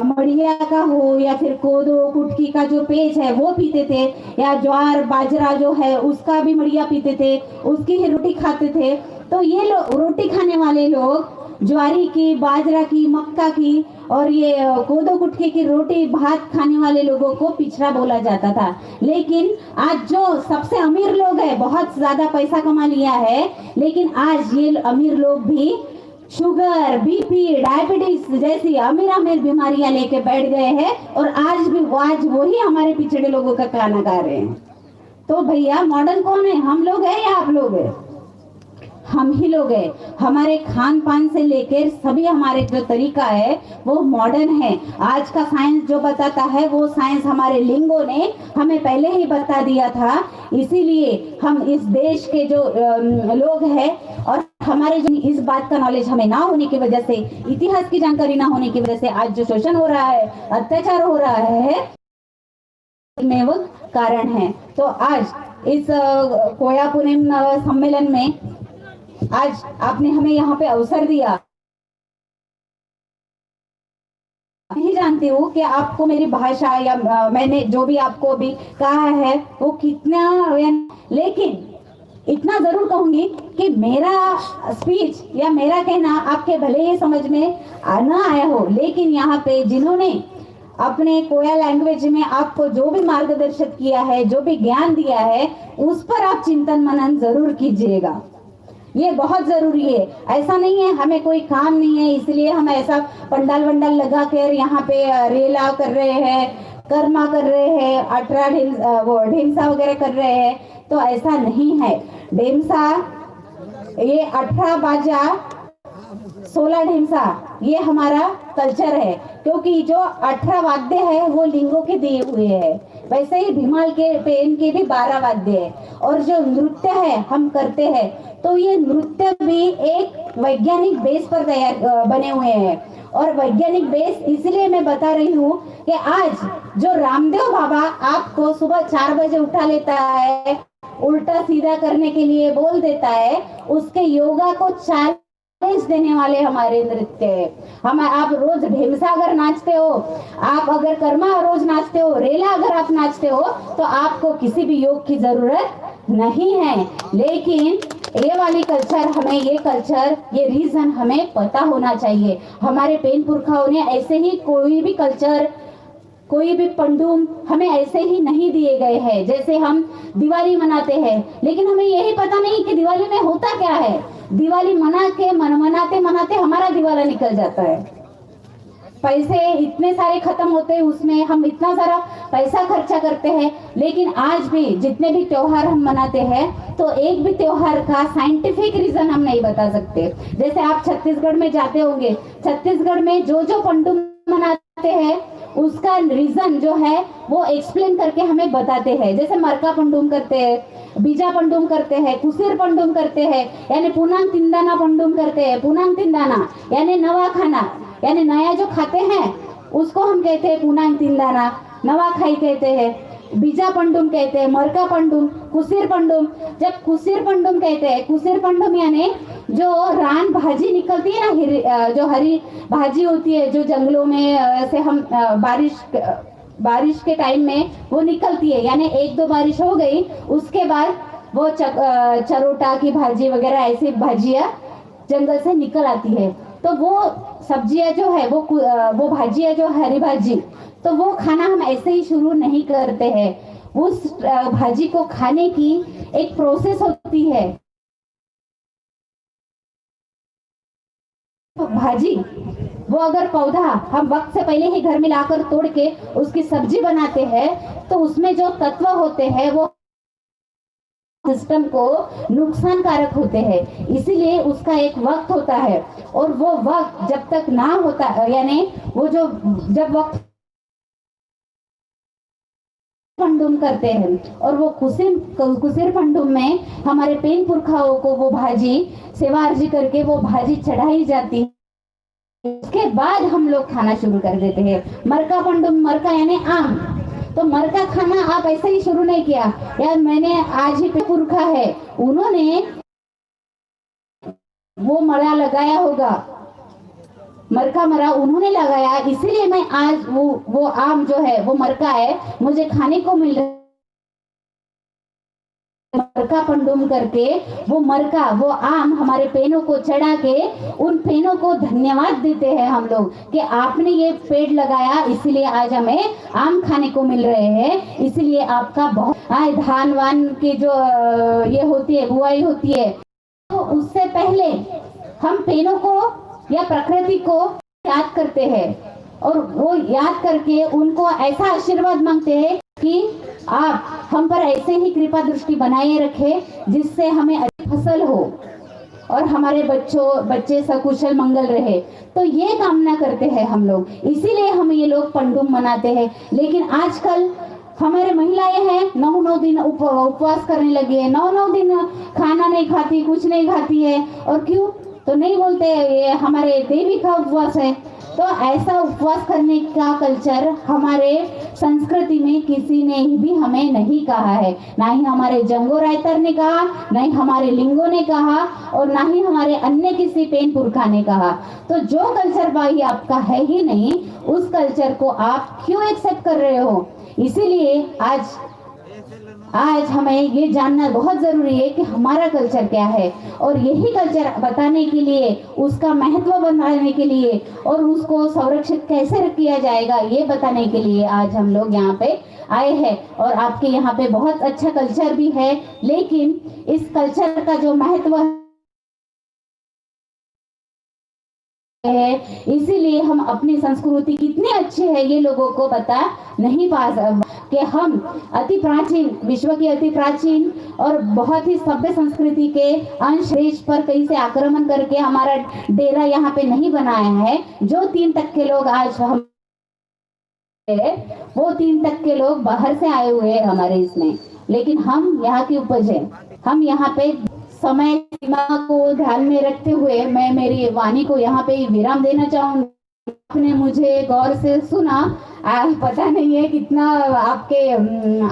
मड़िया का हो या फिर कोदो कुटकी का जो पेज है वो पीते थे, या ज्वार बाजरा जो है उसका भी मड़िया पीते थे, उसकी ही रोटी खाते थे। तो ये लोग रोटी खाने वाले लोग ज्वारी की, बाजरा की, मक्का की और ये कोदो कुटकी की रोटी भात खाने वाले लोगों को पिछड़ा बोला जाता था। लेकिन आज जो सबसे अमीर लोग हैं, बहुत ज्यादा पैसा कमा लिया है, लेकिन आज ये अमीर लोग भी शुगर, बीपी, डायबिटीज जैसी अमीर बीमारियां लेके बैठ गए हैं, और आज वही हमारे पिछड़े लोगों का खाना खा रहे हैं। तो भैया मॉडर्न कौन है? हम लोग हैं या आप लोग हैं? हम ही लोग हैं। हमारे खान पान से लेकर सभी हमारे जो तरीका है वो मॉडर्न है। आज का साइंस जो बताता है वो साइंस हमारे लिंगों ने हमें पहले ही बता दिया था। इसीलिए हम इस देश के जो लोग हैं, और हमारे जो इस बात का नॉलेज हमें ना होने की वजह से, इतिहास की जानकारी ना होने की वजह से आज जो शोषण हो रहा है, अत्याचार हो रहा है, में वो कारण है। तो आज इस कोया पूर्णिम सम्मेलन में आज आपने हमें यहाँ पे अवसर दिया। नहीं जानती हूँ कि आपको मेरी भाषा या मैंने जो भी आपको अभी कहा है वो कितना, लेकिन इतना जरूर कहूंगी कि मेरा स्पीच या मेरा कहना आपके भले ही समझ में ना आया हो, लेकिन यहाँ पे जिन्होंने अपने कोया लैंग्वेज में आपको जो भी मार्गदर्शन किया है, जो भी ज्ञान दिया है, उस पर आप चिंतन मनन जरूर कीजिएगा। ये बहुत जरूरी है। ऐसा नहीं है हमें कोई काम नहीं है इसलिए हम ऐसा पंडाल वंडाल लगा कर यहाँ पे रेला कर रहे हैं, कर्मा कर रहे हैं, 18 वो ढेमसा वगैरह कर रहे हैं, तो ऐसा नहीं है। ढेमसा ये 18 बाजा 16 ढेमसा ये हमारा कल्चर है, क्योंकि जो 18 वाद्य है वो लिंगों के दिए हुए हैं। वैसे ही भीमाल के पेन के भी 12 वाद्य है। और जो नृत्य है हम करते हैं, तो ये नृत्य भी एक वैज्ञानिक बेस पर तैयार बने हुए हैं। और वैज्ञानिक बेस इसलिए मैं बता रही हूँ कि आज जो रामदेव बाबा आपको सुबह 4 बजे उठा लेता है, उल्टा सीधा करने के लिए बोल देता है, उसके योगा को चैलेंज देने वाले हमारे नृत्य है। हम आप रोज ढेमसा अगर नाचते हो, आप अगर कर्मा रोज नाचते हो, रेला अगर आप नाचते हो, तो आपको किसी भी योग की जरूरत नहीं है। लेकिन ये वाली कल्चर हमें, ये कल्चर, ये रीजन हमें पता होना चाहिए। हमारे पेन पुरखाओं ने ऐसे ही कोई भी कल्चर, कोई भी पंडुम हमें ऐसे ही नहीं दिए गए हैं। जैसे हम दिवाली मनाते हैं, लेकिन हमें यही पता नहीं कि दिवाली में होता क्या है। दिवाली मनाते मनाते हमारा दिवाला निकल जाता है, पैसे इतने सारे खत्म होते हैं, उसमें हम इतना सारा पैसा खर्चा करते हैं। लेकिन आज भी जितने भी त्योहार हम मनाते हैं, तो एक भी त्योहार का साइंटिफिक रीजन हम नहीं बता सकते। जैसे आप छत्तीसगढ़ में जाते होंगे, छत्तीसगढ़ में जो पंडुम मनाते हैं उसका रीजन जो है वो एक्सप्लेन करके हमें बताते हैं। जैसे मरका पंडुम करते हैं, बीजा पंडुम करते हैं, कुसिर पंडुम करते हैं, यानी पुनांग तिंदाना पंडुम करते हैं। पुनांग तिंदाना यानी नवा खाना, यानी नया जो खाते हैं उसको हम कहते हैं पुनांग तिंदाना, नवा खाई कहते हैं। बीजा पंडुम कहते हैं, मरका पंडुम, कुसिर पंडुम। जब कुसिर पंडुम कहते हैं, कुसिर पंडुम यानी जो रान भाजी निकलती है ना, जो हरी भाजी होती है, जो जंगलों में ऐसे हम बारिश के टाइम में वो निकलती है, यानी 1-2 बारिश हो गई, उसके बाद वो चरोटा की भाजी वगैरह ऐसी भाजियाँ जंगल से निकल आती है। तो वो सब्जियां जो है, वो भाजियां जो हरी भाजी, तो वो खाना हम ऐसे ही शुरू नहीं करते हैं। उस भाजी को खाने की एक प्रोसेस होती है। भाजी वो अगर पौधा हम वक्त से पहले ही घर में लाकर तोड़ के उसकी सब्जी बनाते हैं, तो उसमें जो तत्व होते हैं वो सिस्टम को नुकसानकारक होते हैं। इसीलिए उसका एक वक्त होता है, और वो वक्त जब तक ना होता, यानी वो जो जब वक्त पंडुम करते हैं, और वो कुसिर पंडुम में हमारे पेन पुरखाओं को वो भाजी सेवा अर्जी करके वो भाजी चढ़ाई जाती है। उसके बाद हम लोग खाना शुरू कर देते हैं। मरका पंडुम, मरका यानी आम, तो मरका खाना आप ऐसे ही शुरू नहीं किया, यार मैंने आज ही पुरखा है उन्होंने वो मरा लगाया होगा, मरका मरा उन्होंने लगाया, इसीलिए मैं आज वो आम जो है वो मरका है मुझे खाने को मिल रहा है। मरका पंडुम करके वो मरका, वो आम हमारे पेनों को चढ़ा के उन पेनों को धन्यवाद देते हैं हम लोग कि आपने ये पेड़ लगाया, इसलिए आज हमें आम खाने को मिल रहे हैं। इसलिए आपका बहुत धान वान की जो ये होती है, बुआई होती है, तो उससे पहले हम पेनों को या प्रकृति को याद करते हैं, और वो याद करके उनको ऐसा आशीर्वाद मांगते हैं कि आप हम पर ऐसे ही कृपा दृष्टि बनाए रखे, जिससे हमें अच्छी फसल हो और हमारे बच्चे सकुशल मंगल रहे। तो ये कामना करते हैं हम लोग, इसीलिए हम ये लोग पंडुम मनाते हैं। लेकिन आजकल हमारे महिलाएं हैं 9 दिन उपवास करने लगी है, 9 दिन खाना नहीं खाती, कुछ नहीं खाती है। और क्यों? तो नहीं बोलते ये हमारे देवी का उपवास है। तो ऐसा उपवास करने का कल्चर हमारे संस्कृति में किसी ने भी हमें नहीं कहा है, ना ही हमारे जंगो रायतर ने कहा, ना ही हमारे लिंगों ने कहा, और ना ही हमारे अन्य किसी पेन पुरखा ने कहा। तो जो कल्चर भाई आपका है ही नहीं, उस कल्चर को आप क्यों एक्सेप्ट कर रहे हो? इसीलिए आज हमें ये जानना बहुत जरूरी है कि हमारा कल्चर क्या है, और यही कल्चर बताने के लिए, उसका महत्व बनाने के लिए, और उसको संरक्षित कैसे किया जाएगा ये बताने के लिए आज हम लोग यहाँ पे आए हैं। और आपके यहाँ पे बहुत अच्छा कल्चर भी है, लेकिन इस कल्चर का जो महत्व है, इसीलिए हम अपनी संस्कृति कितनी अच्छी है ये लोगों को बता नहीं पा कि हम अति प्राचीन, विश्व की अति प्राचीन और बहुत ही सभ्य संस्कृति के अंश देश पर कहीं से आक्रमण करके हमारा डेरा यहाँ पे नहीं बनाया है। जो 3 तक के लोग आज हम वो 3 तक के लोग बाहर से आए हुए हैं हमारे इसमें, लेकिन हम यहाँ की उपज है। हम यहाँ पे समय सीमा को ध्यान में रखते हुए मैं मेरी वाणी को यहाँ पे विराम देना चाहूंगी। आपने मुझे गौर से सुना, पता नहीं है कितना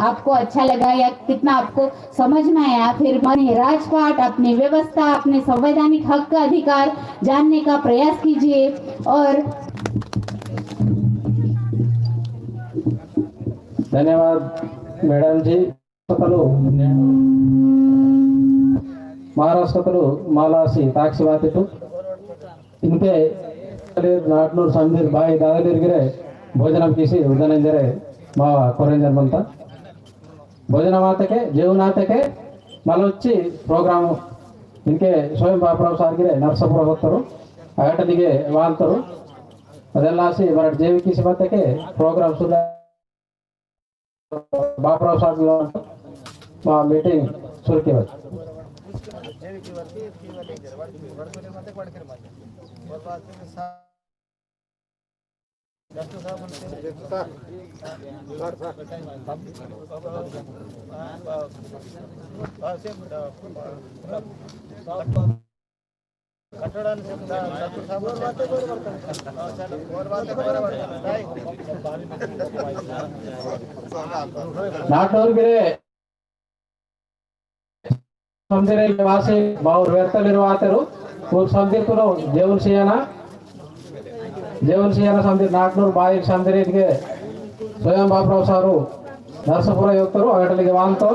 आपको अच्छा लगा या कितना आपको समझ में आया। फिर अपने राजपाट, अपनी व्यवस्था, अपने संवैधानिक हक का अधिकार जानने का प्रयास कीजिए। और ధన్యవాद మేడం जी। महाराष्ट्र मालासी ताक्षी वातिटू इनके नाटनूर समझीर बाई दादलीर्गिरे भोजनम कीसी उदनेंजरे मा कोरेंजर मंता भोजन आतके जीवन आतके मल्लొచ్చి प्रोग्राम इनके स्वयं बापराव सार्गिरे नरसापुर होत्तरू अगटलिगे वाल्तरू ಅದೆಲ್ಲಾಸಿ ಮರ ಜೇವಿ ಕಿಸಿ ಮತ್ತಕ್ಕೆ ಪ್ರೋಗ್ರಾಮ್ ಸುಲ್ಲ बापराव साहब मीटिंग शुरू की बात ನಾಟೋರ್ಗೆರೆ ಸಂದಿರೆ ವಾಸಿ ಬಾವು ವ್ಯರ್ಥಲಿರುವಾತರು ಊರ್ ಸಂದಿರ್ತರು ಜೇವನ್ ಸಿಯಾನ ಸಂದಿರ್ ನಾಟ್ನೂರ್ ಬಾಯಿ ಸಂದಿರಿಗೆ ಸ್ವಯಂ ಬಾಪರಾವ್ ಸಾರು ನರಸಾಪುರ ಯೋತ್ತರು ಅಗಟಲಿಗೆ ವಾಂತೋ